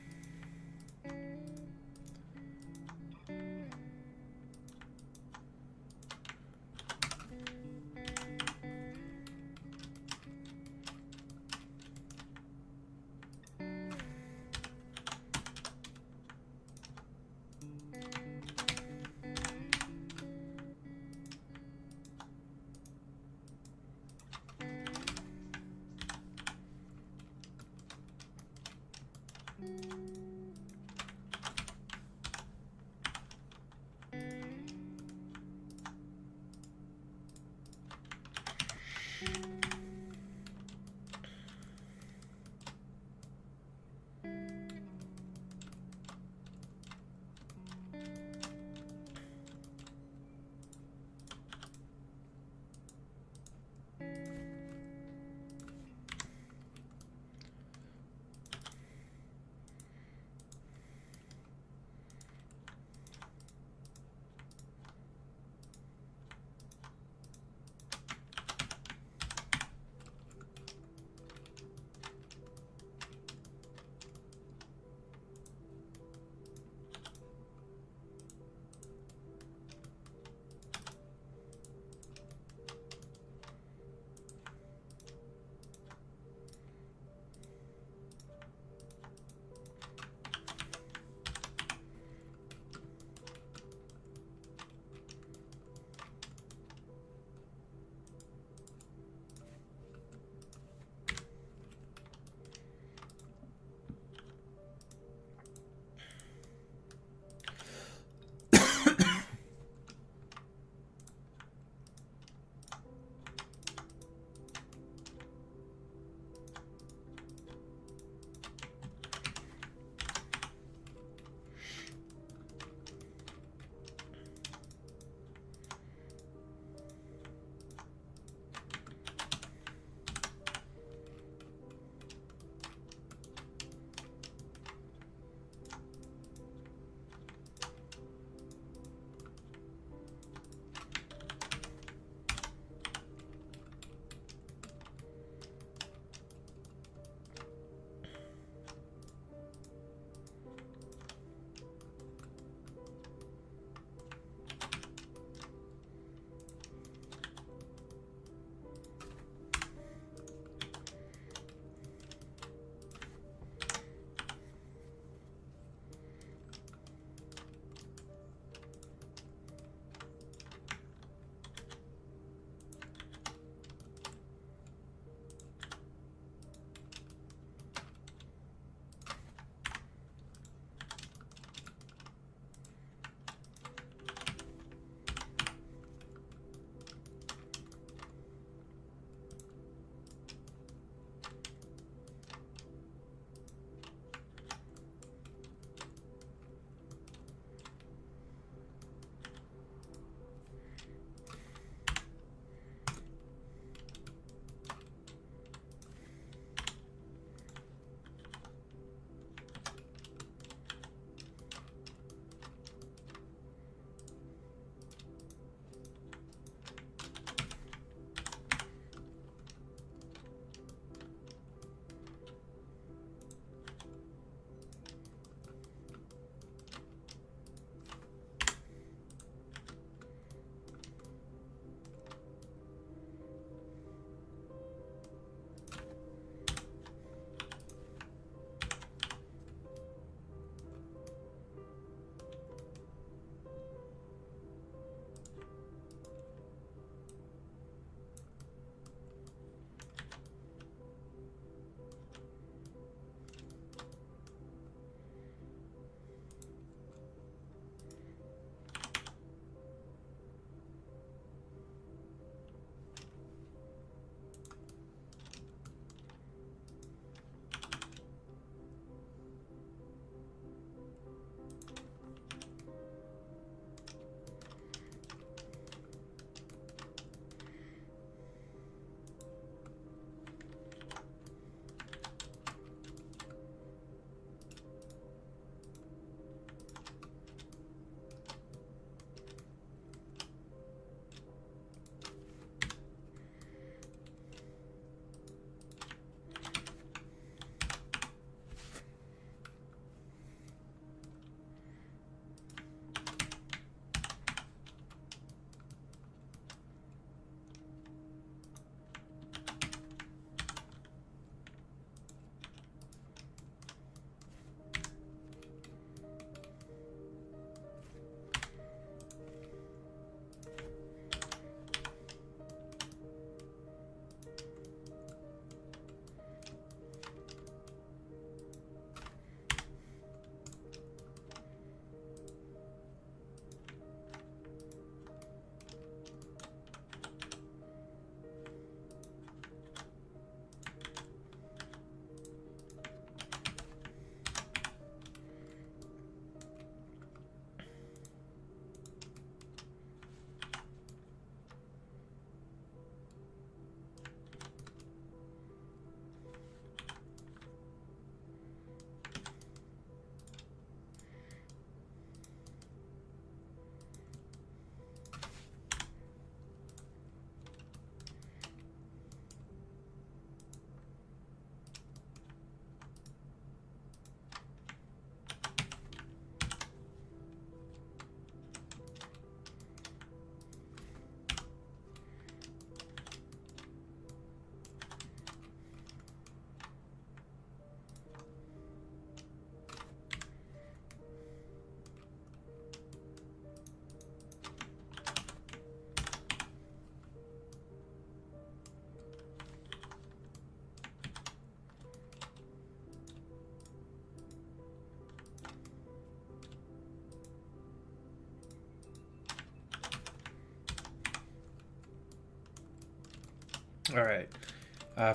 Alright,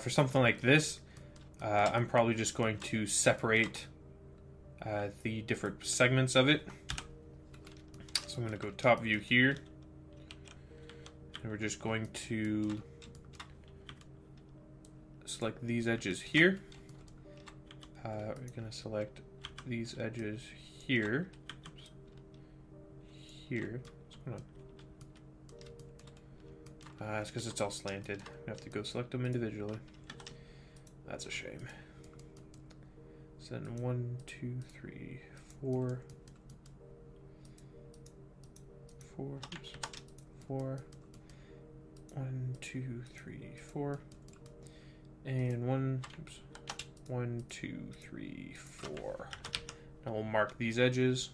for something like this, I'm probably just going to separate the different segments of it. So I'm going to go top view here, and we're just going to select these edges here. We're going to select these edges here. Oops. Here. It's because it's all slanted. I have to go select them individually. That's a shame. So then 1, 2, 3, 4, 4, oops, 4, 1, 2, 3, 4, and 1, oops, 1, 2, 3, 4. Now we'll mark these edges.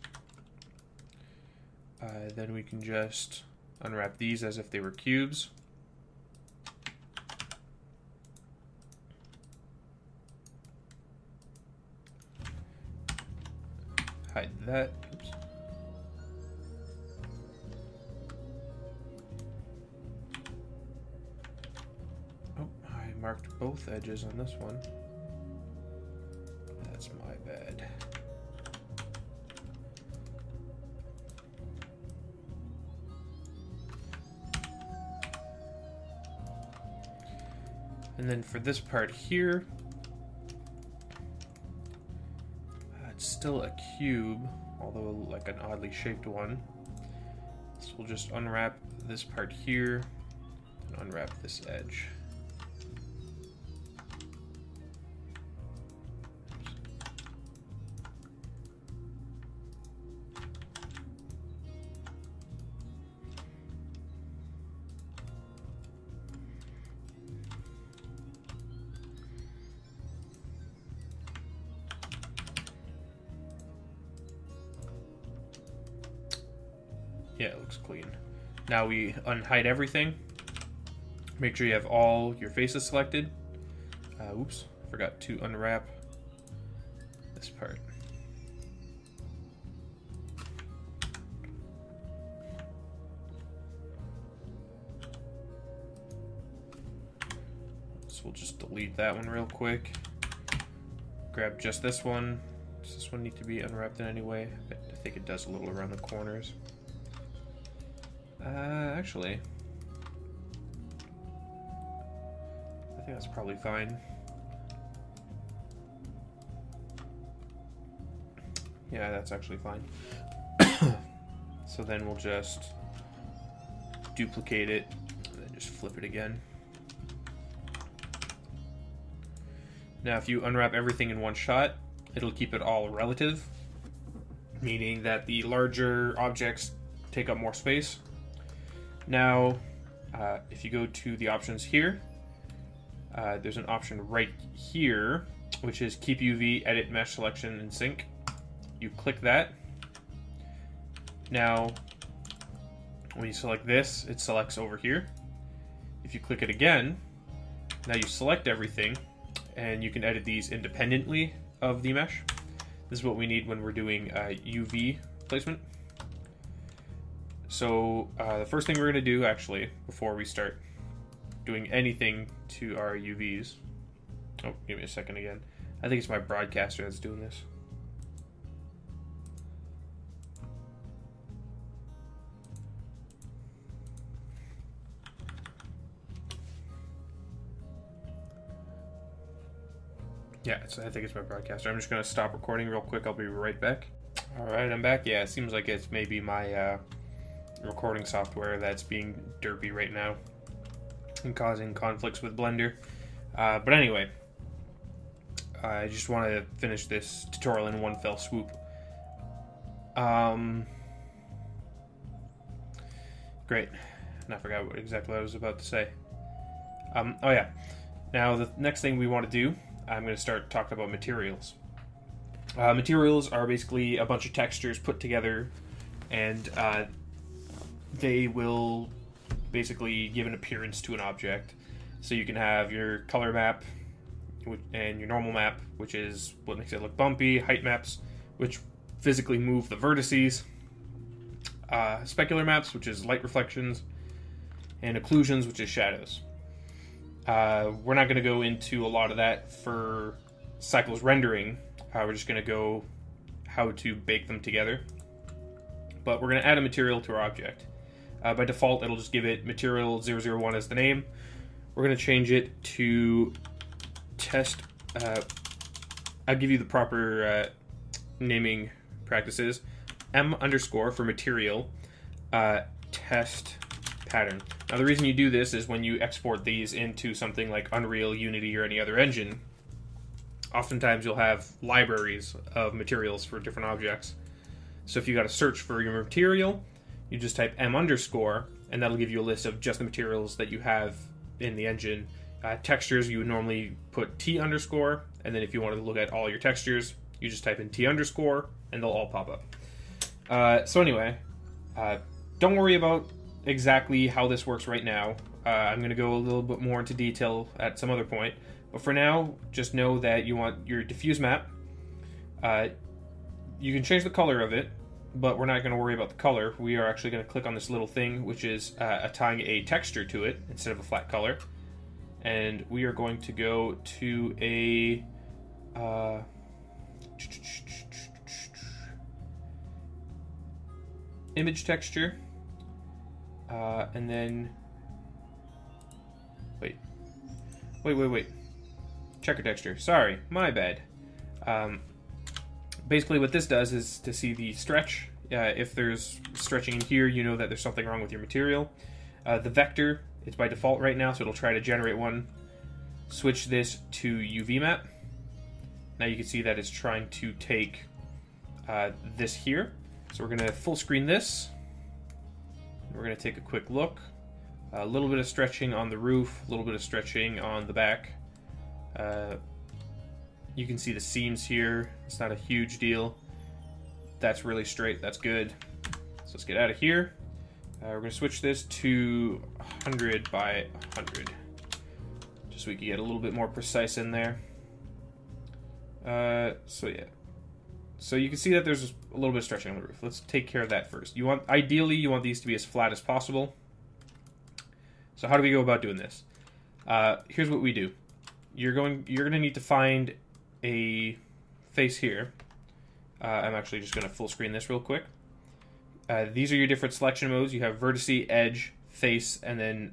Then we can just unwrap these as if they were cubes. Hide that. Oops. Oh, I marked both edges on this one. That's my bad. And then for this part here, it's still a cube, although like an oddly shaped one. So we'll just unwrap this part here and unwrap this edge. Yeah, it looks clean. Now we unhide everything. Make sure you have all your faces selected. Oops, forgot to unwrap this part. So we'll just delete that one real quick. Grab just this one. Does this one need to be unwrapped in any way? I think it does a little around the corners. Actually, I think that's probably fine. Yeah, that's actually fine. So then we'll just duplicate it and then just flip it again. Now, if you unwrap everything in one shot, it'll keep it all relative, meaning that the larger objects take up more space. Now, if you go to the options here, there's an option right here, which is Keep UV, Edit Mesh Selection, and Sync. You click that. Now, when you select this, it selects over here. If you click it again, now you select everything, and you can edit these independently of the mesh. This is what we need when we're doing UV placement. So the first thing we're going to do, actually, before we start doing anything to our UVs... Oh, give me a second again. I think it's my broadcaster that's doing this. Yeah, I think it's my broadcaster. I'm just going to stop recording real quick. I'll be right back. Alright, I'm back. Yeah, it seems like it's maybe my recording software that's being derpy right now and causing conflicts with Blender. But anyway, I just want to finish this tutorial in one fell swoop. Great. And I forgot exactly what I was about to say. Oh yeah. Now the next thing we want to do, I'm going to start talking about materials. Materials are basically a bunch of textures put together, and they will basically give an appearance to an object. So you can have your color map and your normal map, which is what makes it look bumpy, height maps, which physically move the vertices, specular maps, which is light reflections, and occlusions, which is shadows. We're not going to go into a lot of that for Cycles rendering. We're just going to go how to bake them together. But we're going to add a material to our object. By default, it'll just give it material 001 as the name. We're going to change it to test. I'll give you the proper naming practices. M underscore for material test pattern. Now the reason you do this is when you export these into something like Unreal, Unity, or any other engine, oftentimes you'll have libraries of materials for different objects. So if you got to search for your material, you just type M underscore, and that'll give you a list of just the materials that you have in the engine. Textures, you would normally put T underscore, and then if you wanted to look at all your textures, you just type in T underscore, and they'll all pop up. So anyway, don't worry about exactly how this works right now. I'm going to go a little bit more into detail at some other point, but for now, just know that you want your diffuse map. You can change the color of it, but we're not going to worry about the color. We are actually going to click on this little thing, which is tying a texture to it instead of a flat color. And we are going to go to a image texture, and then wait. Checker texture. Sorry, my bad. Basically what this does is to see the stretch. If there's stretching in here, you know that there's something wrong with your material. The vector, it's by default right now, so it'll try to generate one. Switch this to UV map. Now you can see that it's trying to take this here. So we're going to full screen this. We're going to take a quick look. A little bit of stretching on the roof, a little bit of stretching on the back. You can see the seams here. It's not a huge deal. That's really straight. That's good. So let's get out of here. We're going to switch this to 100 by 100. Just so we can get a little bit more precise in there. So yeah. So you can see that there's a little bit of stretching on the roof. Let's take care of that first. Ideally, you want these to be as flat as possible. So how do we go about doing this? Here's what we do. You're going to need to find a face here. I'm actually just going to full screen this real quick. These are your different selection modes. You have vertice, edge, face, and then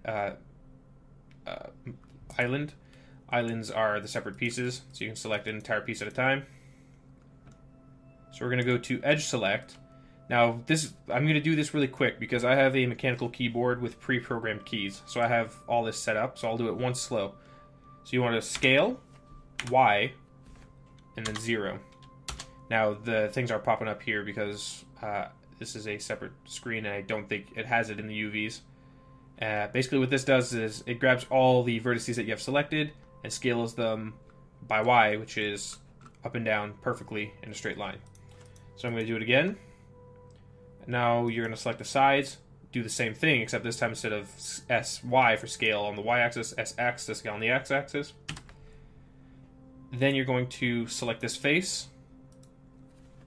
island. Islands are the separate pieces, so you can select an entire piece at a time. So we're going to go to edge select. Now I'm going to do this really quick because I have a mechanical keyboard with pre-programmed keys. So I have all this set up, so I'll do it once slow. So you want to scale, Y, and then 0. Now the things are popping up here because this is a separate screen and I don't think it has it in the UVs. Basically what this does is it grabs all the vertices that you have selected and scales them by Y, which is up and down perfectly in a straight line. So I'm going to do it again. Now you're going to select the sides, do the same thing, except this time instead of SY for scale on the Y-axis, SX to scale on the X-axis. Then you're going to select this face,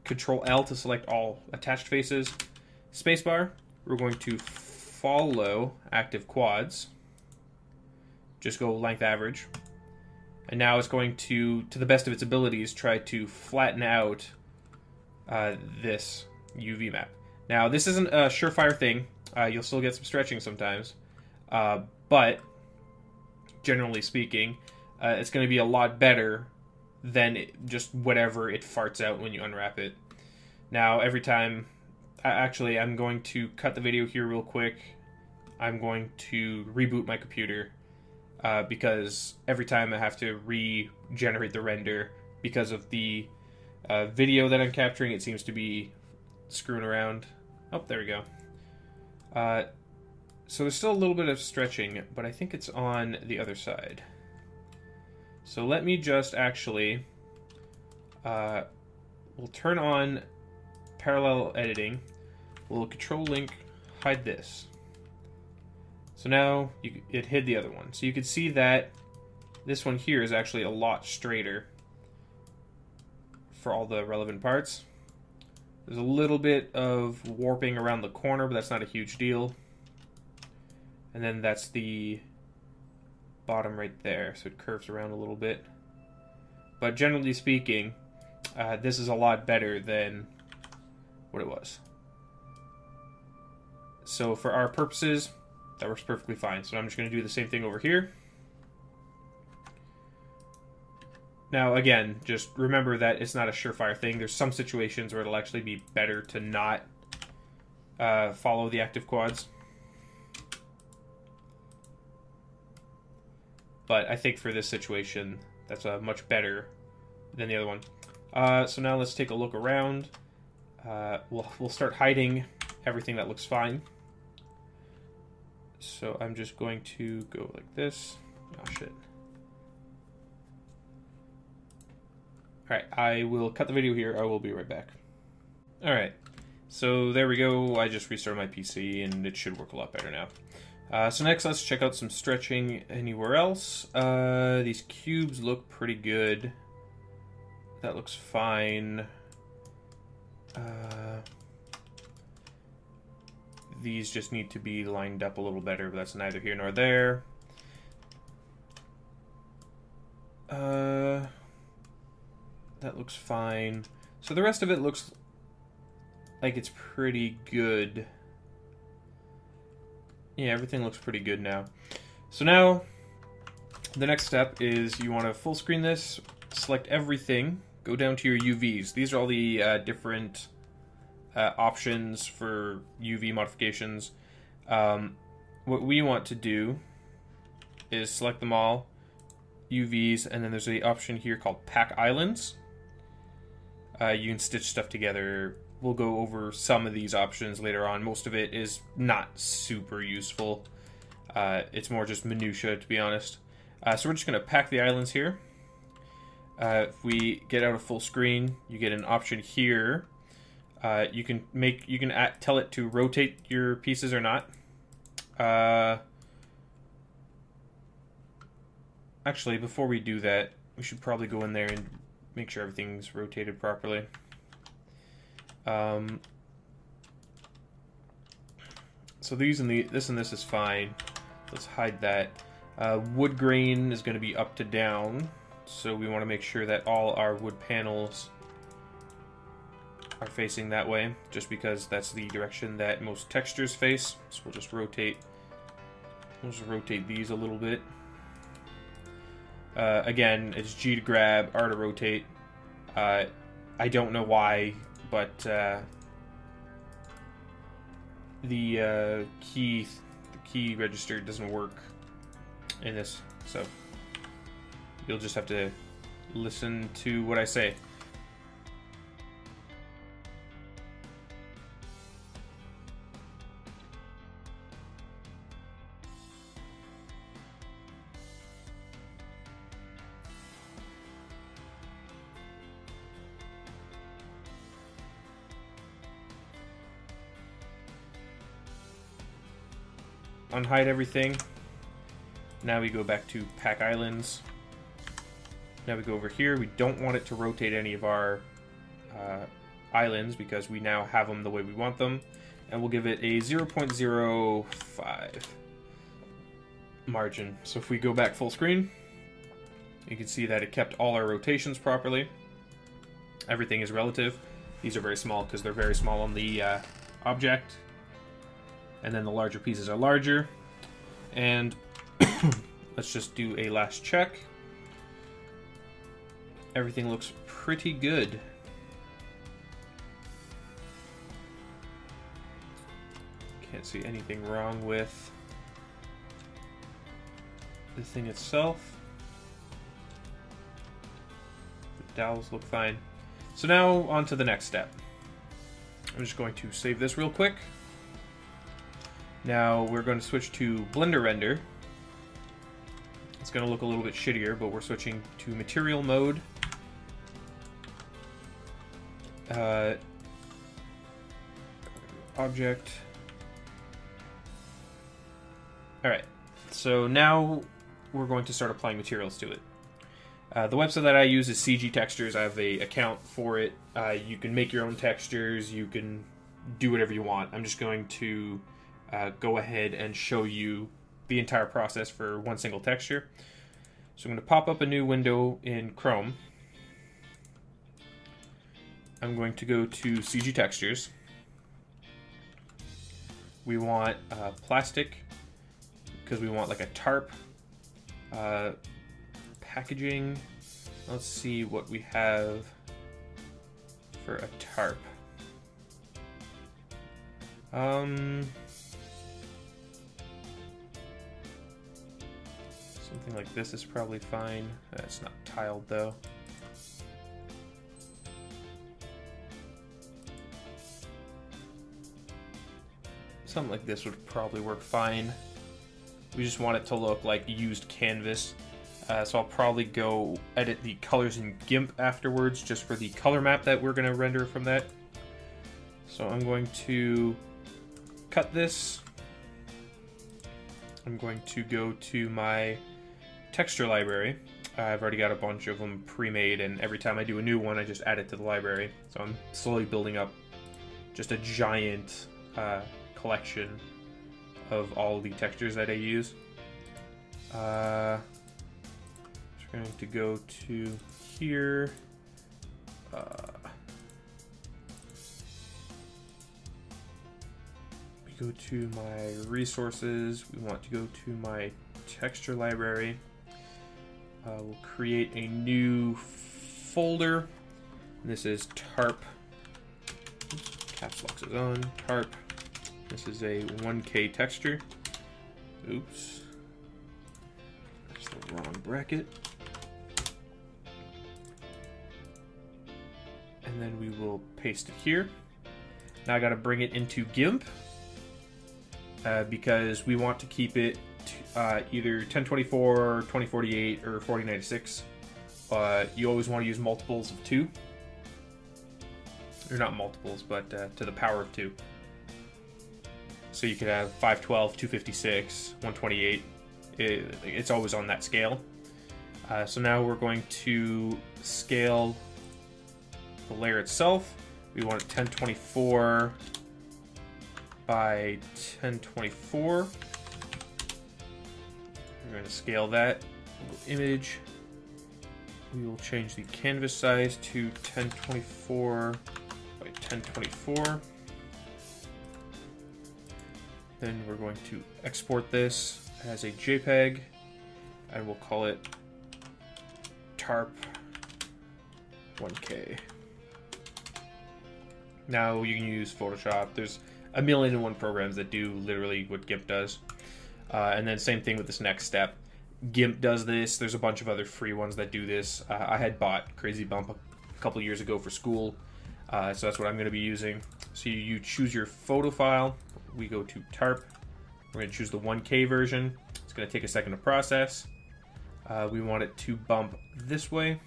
Control L to select all attached faces, spacebar. We're going to follow active quads, just go length average, and now it's going to the best of its abilities, try to flatten out this UV map. Now, this isn't a surefire thing. You'll still get some stretching sometimes. But, generally speaking, it's going to be a lot better than just whatever it farts out when you unwrap it. Now, every time... Actually, I'm going to cut the video here real quick. I'm going to reboot my computer. Because every time I have to regenerate the render because of the video that I'm capturing, it seems to be screwing around. Oh, there we go. So there's still a little bit of stretching, but I think it's on the other side. So let me just actually... we'll turn on parallel editing. We'll control-link hide this. So now it hid the other one. So you can see that this one here is actually a lot straighter for all the relevant parts. There's a little bit of warping around the corner, but that's not a huge deal. And then that's the bottom right there, so it curves around a little bit. But generally speaking, this is a lot better than what it was. So for our purposes, that works perfectly fine. So I'm just going to do the same thing over here. Now, again, just remember that it's not a surefire thing. There's some situations where it'll actually be better to not follow the active quads. But I think for this situation, that's much better than the other one. So now let's take a look around. We'll start hiding everything that looks fine. So I'm just going to go like this. Oh, shit. Alright, I will cut the video here. I will be right back. Alright, so there we go. I just restarted my PC and it should work a lot better now. So next, let's check out some stretching anywhere else. These cubes look pretty good. That looks fine. These just need to be lined up a little better, but that's neither here nor there. That looks fine. So the rest of it looks like it's pretty good. Yeah, everything looks pretty good now. So now, the next step is you want to full screen this, select everything, go down to your UVs. These are all the different options for UV modifications. What we want to do is select them all, UVs, and then there's an option here called Pack Islands. You can stitch stuff together. We'll go over some of these options later on. Most of it is not super useful. It's more just minutia, to be honest. So we're just going to pack the islands here. If we get out of full screen, you get an option here. You can tell it to rotate your pieces or not. Actually, before we do that, we should probably go in there and make sure everything's rotated properly. So this and this is fine. Let's hide that. Wood grain is going to be up to down, so we want to make sure that all our wood panels are facing that way, just because that's the direction that most textures face. So we'll just rotate these a little bit. Again, it's G to grab, R to rotate. I don't know why, but the key register doesn't work in this, so you'll just have to listen to what I say. Unhide everything. Now we go back to Pack Islands. Now we go over here. We don't want it to rotate any of our islands because we now have them the way we want them. And we'll give it a 0.05 margin. So if we go back full screen, you can see that it kept all our rotations properly. Everything is relative. These are very small because they're very small on the object. And then the larger pieces are larger. And let's just do a last check. Everything looks pretty good. Can't see anything wrong with the thing itself. The dowels look fine. So now on to the next step. I'm just going to save this real quick. Now we're going to switch to Blender Render. It's going to look a little bit shittier, but we're switching to Material Mode. Object. Alright, so now we're going to start applying materials to it. The website that I use is CG Textures. I have an account for it. You can make your own textures. You can do whatever you want. I'm just going to go ahead and show you the entire process for one single texture. So I'm going to pop up a new window in Chrome. I'm going to go to CG Textures. We want plastic, because we want like a tarp. Packaging. Let's see what we have for a tarp. Something like this is probably fine. It's not tiled though. Something like this would probably work fine. We just want it to look like used canvas. So I'll probably go edit the colors in GIMP afterwards, just for the color map that we're going to render from that. So I'm going to cut this. I'm going to go to my texture library. I've already got a bunch of them pre-made, and every time I do a new one, I just add it to the library. So I'm slowly building up just a giant collection of all the textures that I use. Just going to go to here. We go to my resources. We want to go to my texture library. We'll create a new folder. This is tarp. Oops, caps lock is on. Tarp. This is a 1K texture. Oops. That's the wrong bracket. And then we will paste it here. Now I gotta bring it into GIMP because we want to keep it either 1024, 2048, or 4096. You always want to use multiples of 2. Or not multiples, but to the power of 2. So you could have 512, 256, 128. It's always on that scale. So now we're going to scale the layer itself. We want it 1024 by 1024. We're going to scale that. Image. We will change the canvas size to 1024 by 1024. Then we're going to export this as a JPEG, and we'll call it tarp 1K. Now you can use Photoshop. There's a million and one programs that do literally what GIMP does. And then same thing with this next step. GIMP does this. There's a bunch of other free ones that do this. I had bought Crazy Bump a couple years ago for school, so that's what I'm going to be using. So you choose your photo file. We go to tarp. We're going to choose the 1K version. It's going to take a second to process. We want it to bump this way.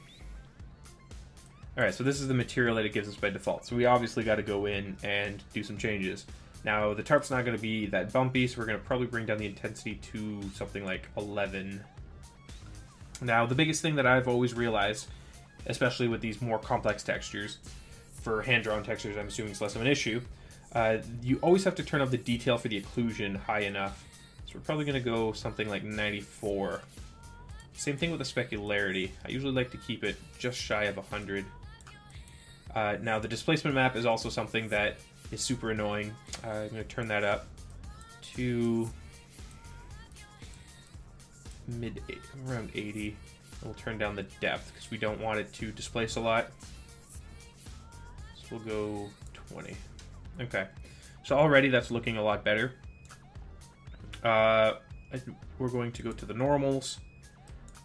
Alright, so this is the material that it gives us by default. So we obviously got to go in and do some changes. Now, the tarp's not going to be that bumpy, so we're going to probably bring down the intensity to something like 11. Now, the biggest thing that I've always realized, especially with these more complex textures, for hand-drawn textures I'm assuming it's less of an issue, you always have to turn up the detail for the occlusion high enough. So we're probably going to go something like 94. Same thing with the specularity. I usually like to keep it just shy of 100. Now, the displacement map is also something that is super annoying. I'm going to turn that up to around 80. We'll turn down the depth because we don't want it to displace a lot. So we'll go 20. Okay, so already that's looking a lot better. We're going to go to the normals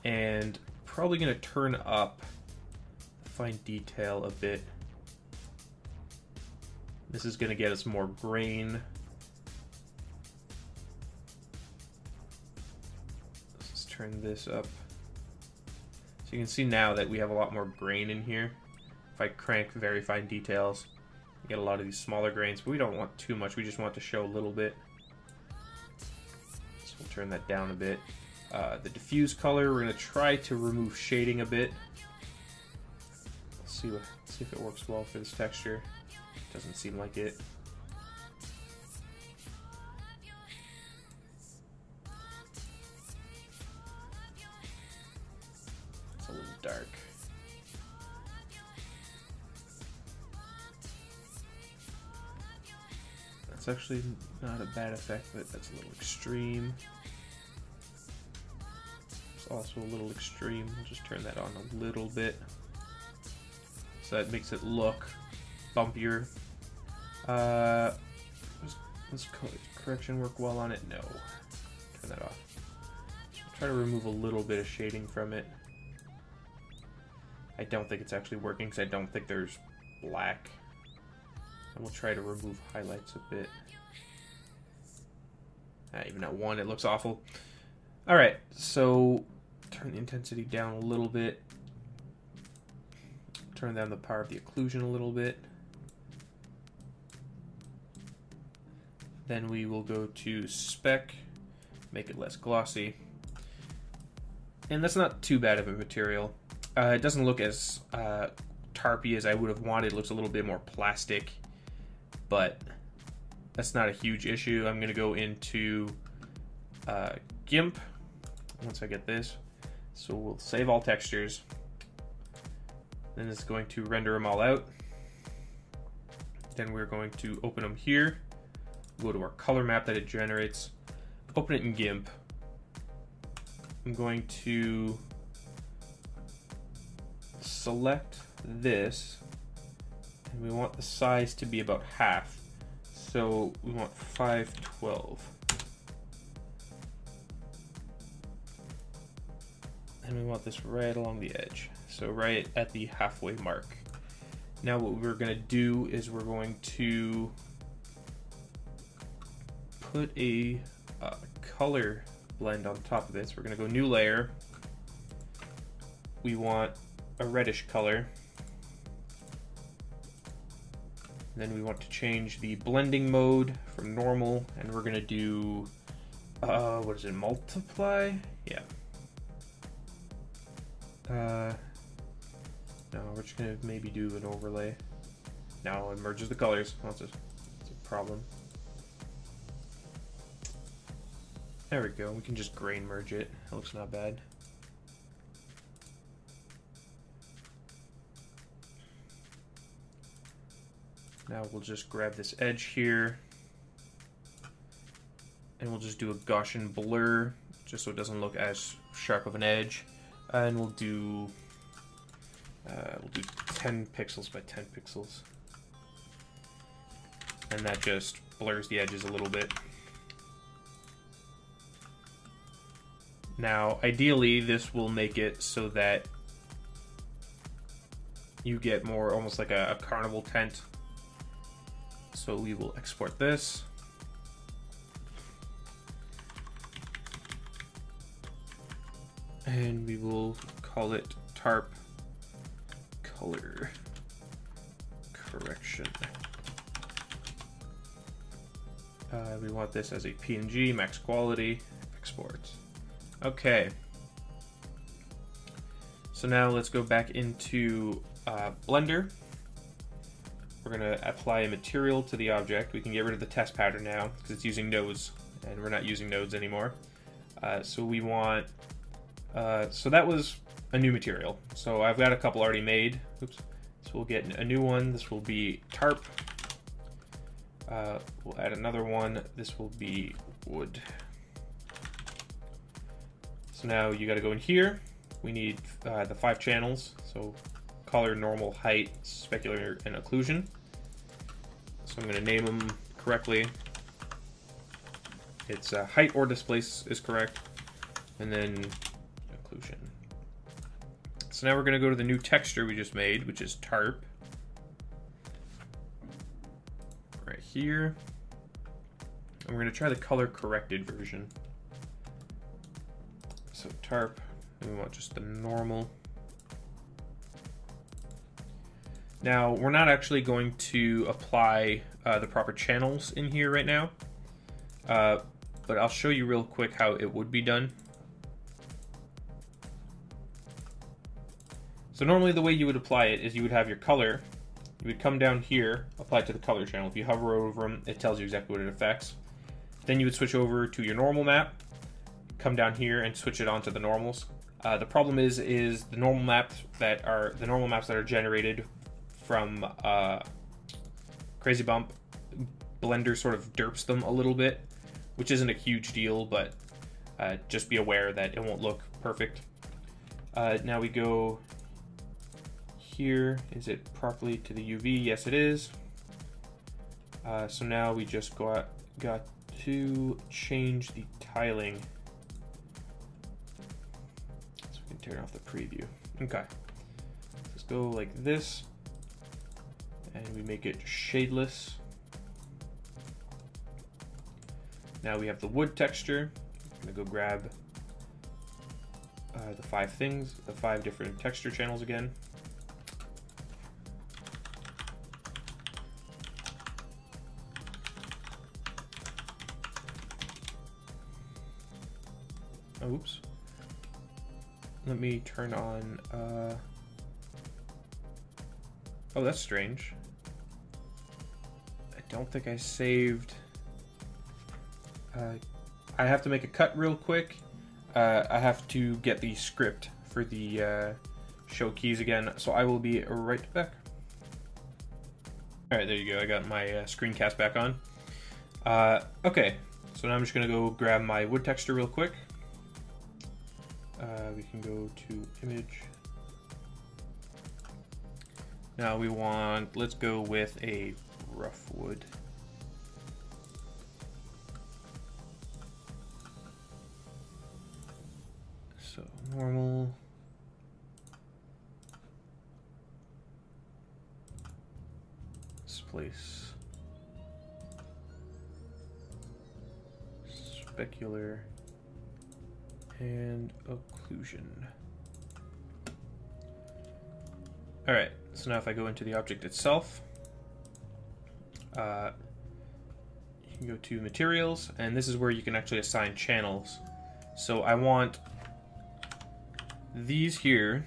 and probably going to turn up the fine detail a bit. This is going to get us more grain. Let's turn this up. So you can see now that we have a lot more grain in here. If I crank very fine details, you get a lot of these smaller grains, but we don't want too much. We just want to show a little bit. So we'll turn that down a bit. The diffuse color, we're going to try to remove shading a bit. Let's see if it works well for this texture. Doesn't seem like it. That's actually not a bad effect, but that's a little extreme. It's also a little extreme. We'll just turn that on a little bit. So that makes it look bumpier. Does correction work well on it? No. Turn that off. So we'll try to remove a little bit of shading from it. I don't think it's actually working because I don't think there's black. And we'll try to remove highlights a bit. Even at 1, it looks awful. Alright, so turn the intensity down a little bit. Turn down the power of the occlusion a little bit. Then we will go to spec, make it less glossy. And that's not too bad of a material. It doesn't look as tarpy as I would have wanted. It looks a little bit more plastic, but that's not a huge issue. I'm going to go into GIMP once I get this. So we'll save all textures. Then it's going to render them all out. Then we're going to open them here. Go to our color map that it generates. Open it in GIMP. I'm going to select this, and we want the size to be about half. So we want 512. And we want this right along the edge. So right at the halfway mark. Now what we're going to do is we're going to put a color blend on top of this. We're going to go new layer. We want a reddish color. Then we want to change the blending mode from normal, and we're going to do, what is it, multiply? Yeah. No, we're just going to maybe do an overlay. Now it merges the colors. That's a problem. There we go. We can just grain merge it. That looks not bad. Now we'll just grab this edge here, and we'll just do a Gaussian blur, just so it doesn't look as sharp of an edge. And we'll do 10 pixels by 10 pixels, and that just blurs the edges a little bit. Now, ideally, this will make it so that you get more almost like a carnival tent. So we will export this. And we will call it tarp color correction. We want this as a PNG, max quality, export. Okay. So now let's go back into Blender. We're going to apply a material to the object. We can get rid of the test pattern now because it's using nodes, and we're not using nodes anymore. So we want, so that was a new material. So I've got a couple already made. Oops. So we'll get a new one. This will be tarp. We'll add another one. This will be wood. So now you got to go in here. We need the 5 channels. So color, normal, height, specular, and occlusion. So I'm going to name them correctly. It's height or displace is correct, and then occlusion. So now we're going to go to the new texture we just made, which is tarp. Right here. And we're going to try the color corrected version. So tarp, and we want just the normal. Now, we're not actually going to apply the proper channels in here right now, but I'll show you real quick how it would be done. So normally the way you would apply it is you would have your color, you would come down here, apply it to the color channel. If you hover over them, it tells you exactly what it affects. Then you would switch over to your normal map, come down here and switch it onto the normals. The problem is the normal maps that are generated from Crazy Bump Blender sort of derps them a little bit, which isn't a huge deal, but just be aware that it won't look perfect. Now we go here. Is it properly to the UV? Yes, it is. So now we just got to change the tiling. So we can turn off the preview. Okay. Let's go like this. And we make it shadeless. Now we have the wood texture. I'm gonna go grab the 5 things, the 5 different texture channels again. Oops. Let me turn on, oh, that's strange. I don't think I saved, I have to make a cut real quick. I have to get the script for the show keys again, so I will be right back. Alright, there you go, I got my screencast back on. Okay, so now I'm just gonna go grab my wood texture real quick. We can go to image. Now we want, let's go with a rough wood. So normal. Displace. Specular. And occlusion. Alright, so now if I go into the object itself, you can go to materials, and this is where you can actually assign channels. So I want these here,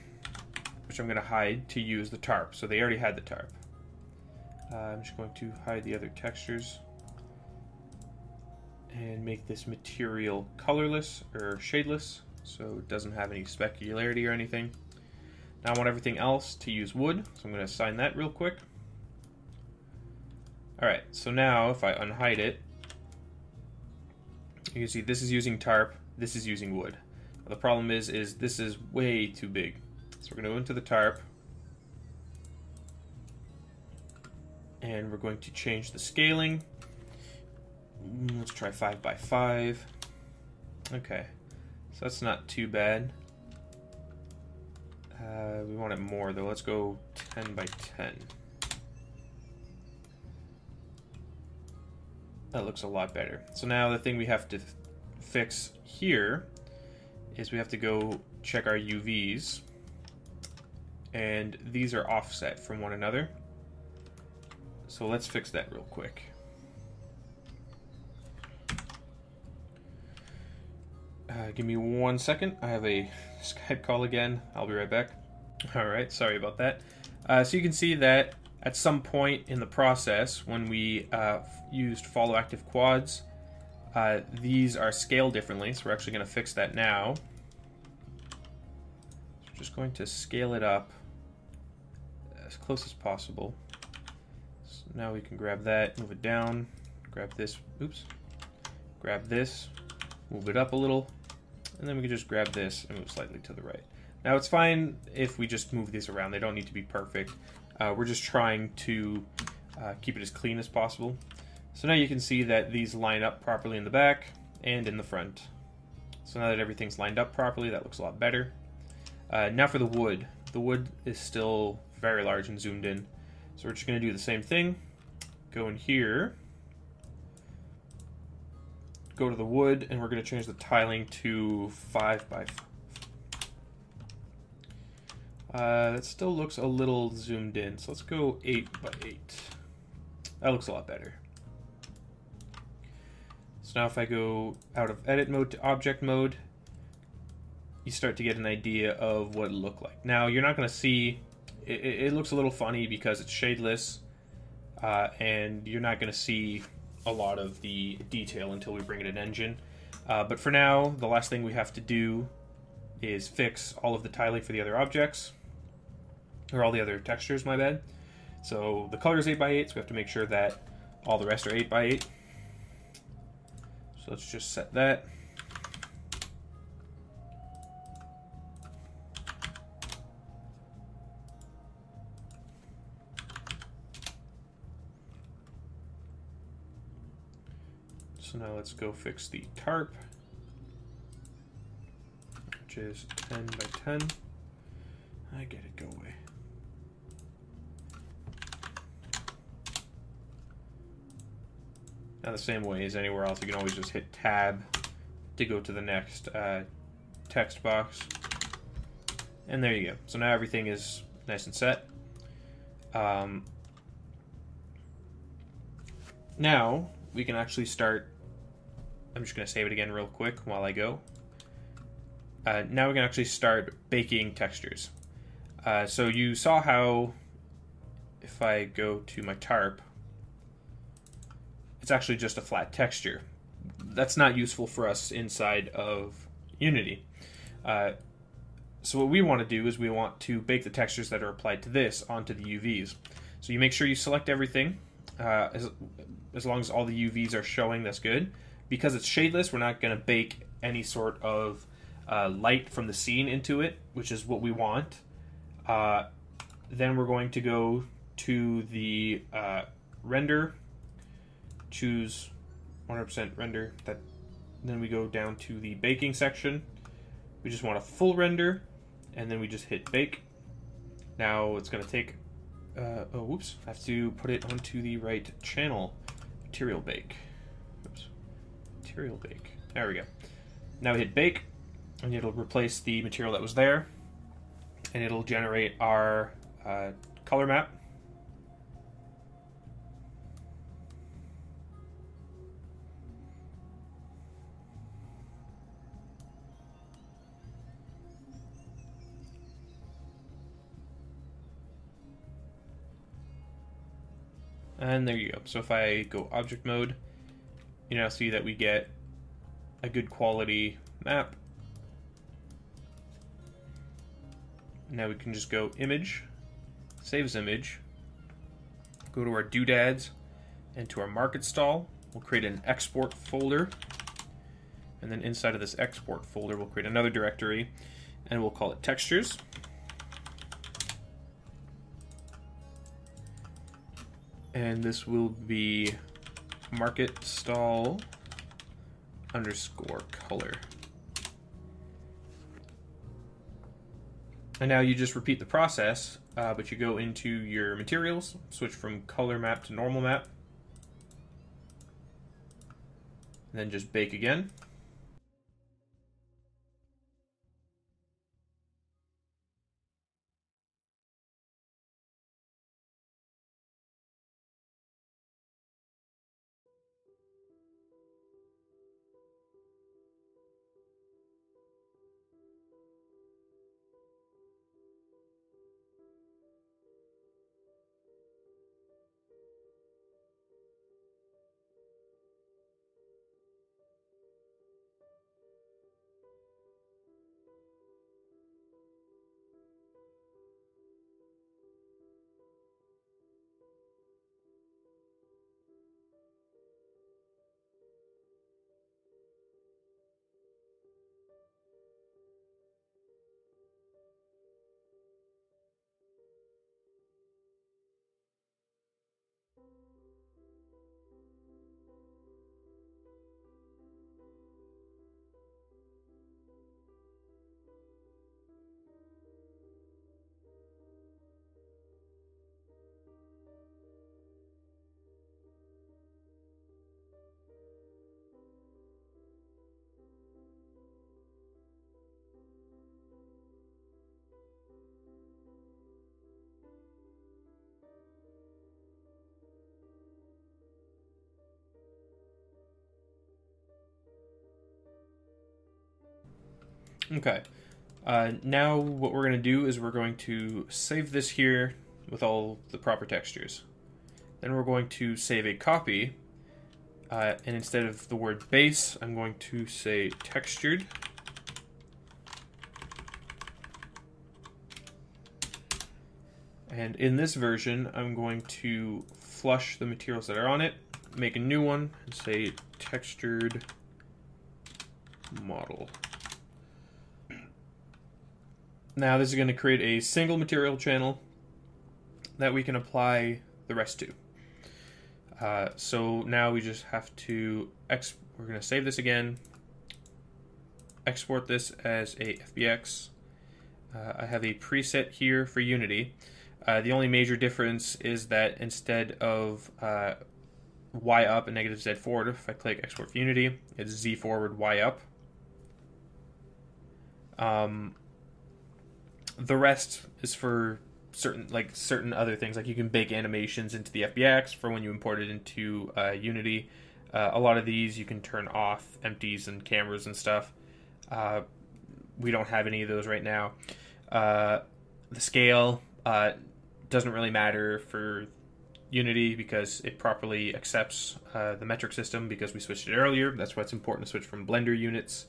which I'm going to hide to use the tarp. So they already had the tarp. I'm just going to hide the other textures and make this material colorless or shadeless, so it doesn't have any specularity or anything. Now I want everything else to use wood, so I'm going to assign that real quick. Alright, so now if I unhide it, you can see this is using tarp, this is using wood. Now the problem is this is way too big. So we're going to go into the tarp, and we're going to change the scaling. Let's try 5 by 5. Okay, so that's not too bad. We want it more though. Let's go 10 by 10. That looks a lot better. So now the thing we have to fix here is we have to go check our UVs, and these are offset from one another. So let's fix that real quick. Give me 1 second. I have a Skype call again. I'll be right back. Alright, sorry about that. So you can see that at some point in the process, when we used follow active quads, these are scaled differently, so we're actually going to fix that now. So we're just going to scale it up as close as possible. So now we can grab that, move it down, grab this, oops, grab this, move it up a little, and then we can just grab this and move slightly to the right. Now it's fine if we just move these around. They don't need to be perfect. We're just trying to keep it as clean as possible. So now you can see that these line up properly in the back and in the front. So now that everything's lined up properly, that looks a lot better. Now for the wood. The wood is still very large and zoomed in. So we're just going to do the same thing. Go in here. Go to the wood, and we're going to change the tiling to 5 by 5. That still looks a little zoomed in, so let's go 8 by 8. That looks a lot better. So now if I go out of edit mode to object mode, you start to get an idea of what it looked like. Now you're not going to see, it looks a little funny because it's shadeless, and you're not going to see a lot of the detail until we bring it in Engine. But for now, the last thing we have to do is fix all of the tiling for the other objects, or all the other textures, my bad. So the color is 8 by 8, so we have to make sure that All the rest are 8 by 8. So let's just set that. So now let's go fix the tarp, which is 10 by 10. I get it, go away. Now the same way as anywhere else, you can always just hit tab to go to the next text box. And there you go. So now everything is nice and set. Now we can actually start. I'm just going to save it again real quick while I go. Now we can actually start baking textures. So you saw how if I go to my tarp, it's actually just a flat texture. That's not useful for us inside of Unity. So what we want to do is we want to bake the textures that are applied to this onto the UVs. So you make sure you select everything. As long as all the UVs are showing, that's good. Because it's shadeless, we're not going to bake any sort of light from the scene into it, which is what we want. Then we're going to go to the render, choose 100% render. Then we go down to the baking section. We just want a full render, and then we just hit bake. Now it's going to take, oh whoops, I have to put it onto the right channel. Material bake. Oops. Material bake. There we go. Now we hit bake, and it'll replace the material that was there, and it'll generate our color map. And there you go. So if I go object mode, you now see that we get a good quality map. Now we can just go image, save as image, go to our doodads and to our market stall. We'll create an export folder, and then inside of this export folder we'll create another directory, and we'll call it textures. And this will be market stall underscore color. And now you just repeat the process, but you go into your materials, switch from color map to normal map, and then just bake again. Okay, now what we're going to do is we're going to save this here with all the proper textures. Then we're going to save a copy, and instead of the word base, I'm going to say textured. And in this version, I'm going to flush the materials that are on it, make a new one and say textured model. Now this is going to create a single material channel that we can apply the rest to. So now we just have to we're going to save this again, export this as a FBX. I have a preset here for Unity. The only major difference is that instead of Y up and negative Z forward, if I click export for Unity, it's Z forward, Y up. The rest is for certain other things, like you can bake animations into the FBX for when you import it into Unity. A lot of these you can turn off empties and cameras and stuff. We don't have any of those right now. The scale doesn't really matter for Unity because it properly accepts the metric system because we switched it earlier. That's why it's important to switch from Blender units.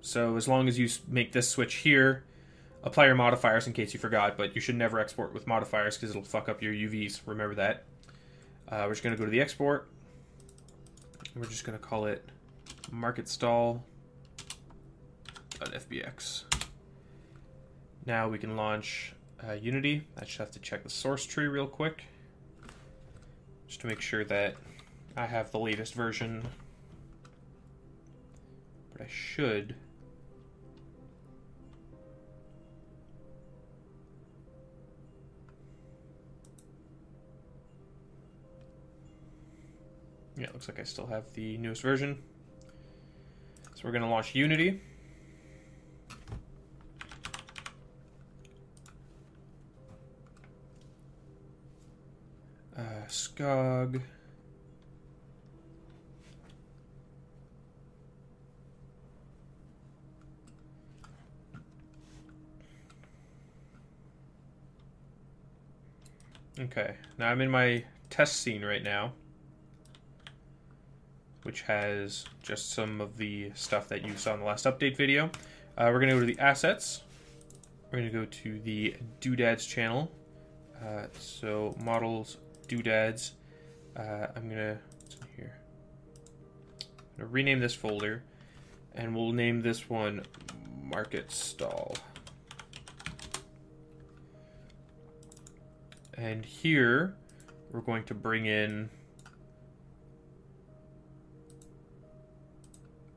So as long as you make this switch here, apply your modifiers in case you forgot, but you should never export with modifiers because it'll fuck up your UVs. Remember that. We're just going to go to the export. We're just going to call it marketstall.fbx. Now we can launch Unity. I just have to check the source tree real quick, just to make sure that I have the latest version. But I should. Yeah, it looks like I still have the newest version. So we're going to launch Unity. SCOG. Okay, now I'm in my test scene right now, which has just some of the stuff that you saw in the last update video. We're going to go to the assets. We're going to go to the Doodads channel. So models, Doodads. I'm going to, what's in here? I'm going to rename this folder, and we'll name this one Market Stall. And here, we're going to bring in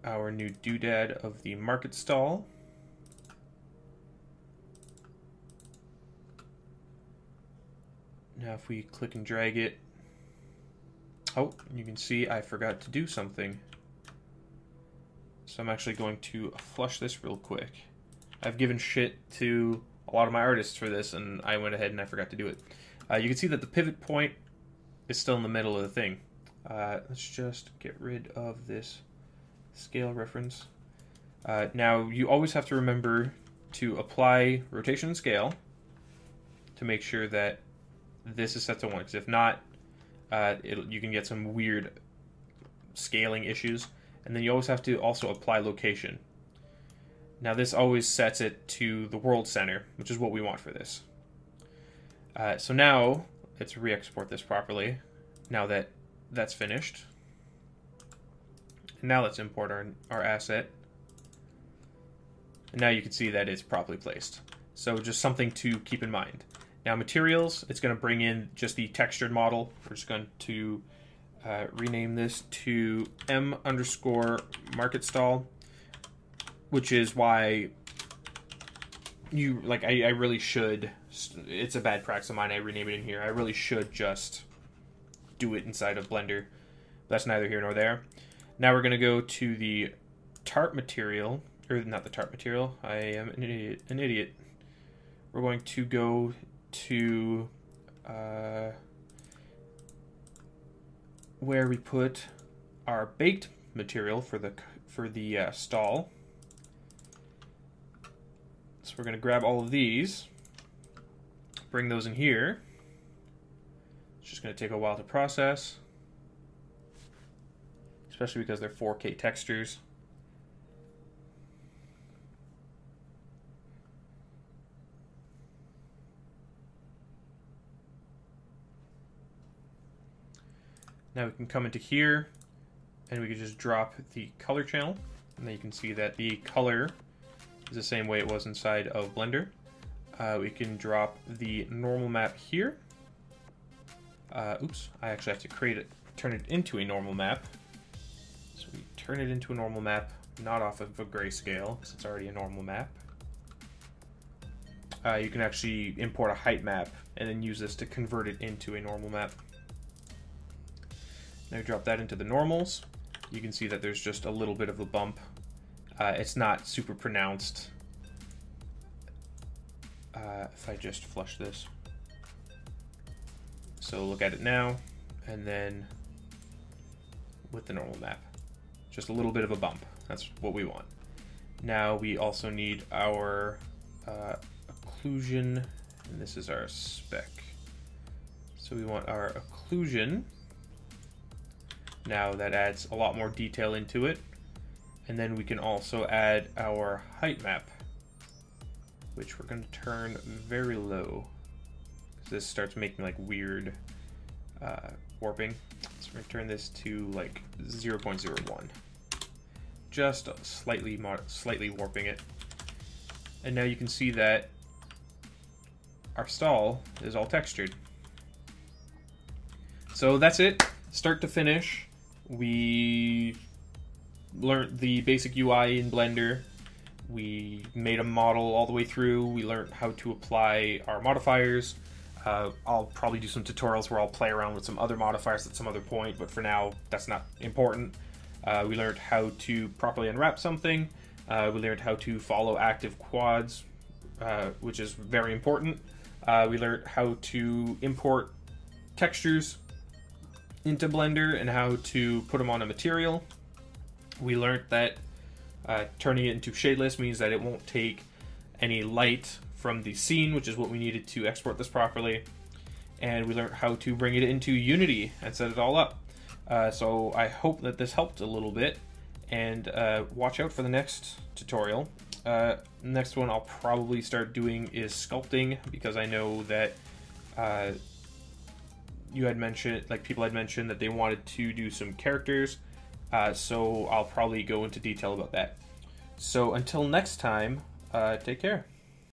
our new doodad of the market stall. Now if we click and drag it, oh, you can see I forgot to do something. So I'm actually going to flush this real quick. I've given shit to a lot of my artists for this, and I went ahead and I forgot to do it. You can see that the pivot point is still in the middle of the thing. Let's just get rid of this scale reference. Now you always have to remember to apply rotation and scale to make sure that this is set to 1, because if not, you can get some weird scaling issues. And then you always have to also apply location. Now this always sets it to the world center, which is what we want for this. So now let's re-export this properly, now that that's finished. And now let's import our asset. And now you can see that it's properly placed. So just something to keep in mind. Now materials, it's going to bring in just the textured model. We're just going to rename this to m_marketstall, which is why you, like, I really should, it's a bad practice of mine, I rename it in here. I really should just do it inside of Blender. That's neither here nor there. Now we're going to go to the tarp material, or not the tarp material, I am an idiot. We're going to go to where we put our baked material for the stall. So we're going to grab all of these, bring those in here. It's just going to take a while to process, especially because they're 4K textures. Now we can come into here and we can just drop the color channel. And then you can see that the color is the same way it was inside of Blender. We can drop the normal map here. Oops, I actually have to turn it into a normal map. So we turn it into a normal map, not off of a grayscale, because it's already a normal map. You can actually import a height map and then use this to convert it into a normal map. Now drop that into the normals. You can see that there's just a little bit of a bump. It's not super pronounced. If I just flush this. So look at it now, and then with the normal map. Just a little bit of a bump. That's what we want. Now we also need our occlusion, and this is our spec. So we want our occlusion. Now that adds a lot more detail into it. And then we can also add our height map, which we're going to turn very low. This starts making like weird warping. So we're going to turn this to like 0.01. Just slightly warping it. And now you can see that our stall is all textured. So that's it, start to finish. We learned the basic UI in Blender. We made a model all the way through. We learned how to apply our modifiers. I'll probably do some tutorials where I'll play around with some other modifiers at some other point, but for now, that's not important. We learned how to properly unwrap something. We learned how to follow active quads, which is very important. We learned how to import textures into Blender and how to put them on a material. We learned that turning it into shadeless means that it won't take any light from the scene, which is what we needed to export this properly. And we learned how to bring it into Unity and set it all up. So I hope that this helped a little bit, and watch out for the next tutorial. Next one I'll probably start doing is sculpting, because I know that you had mentioned, like people had mentioned that they wanted to do some characters. So I'll probably go into detail about that. So until next time, take care.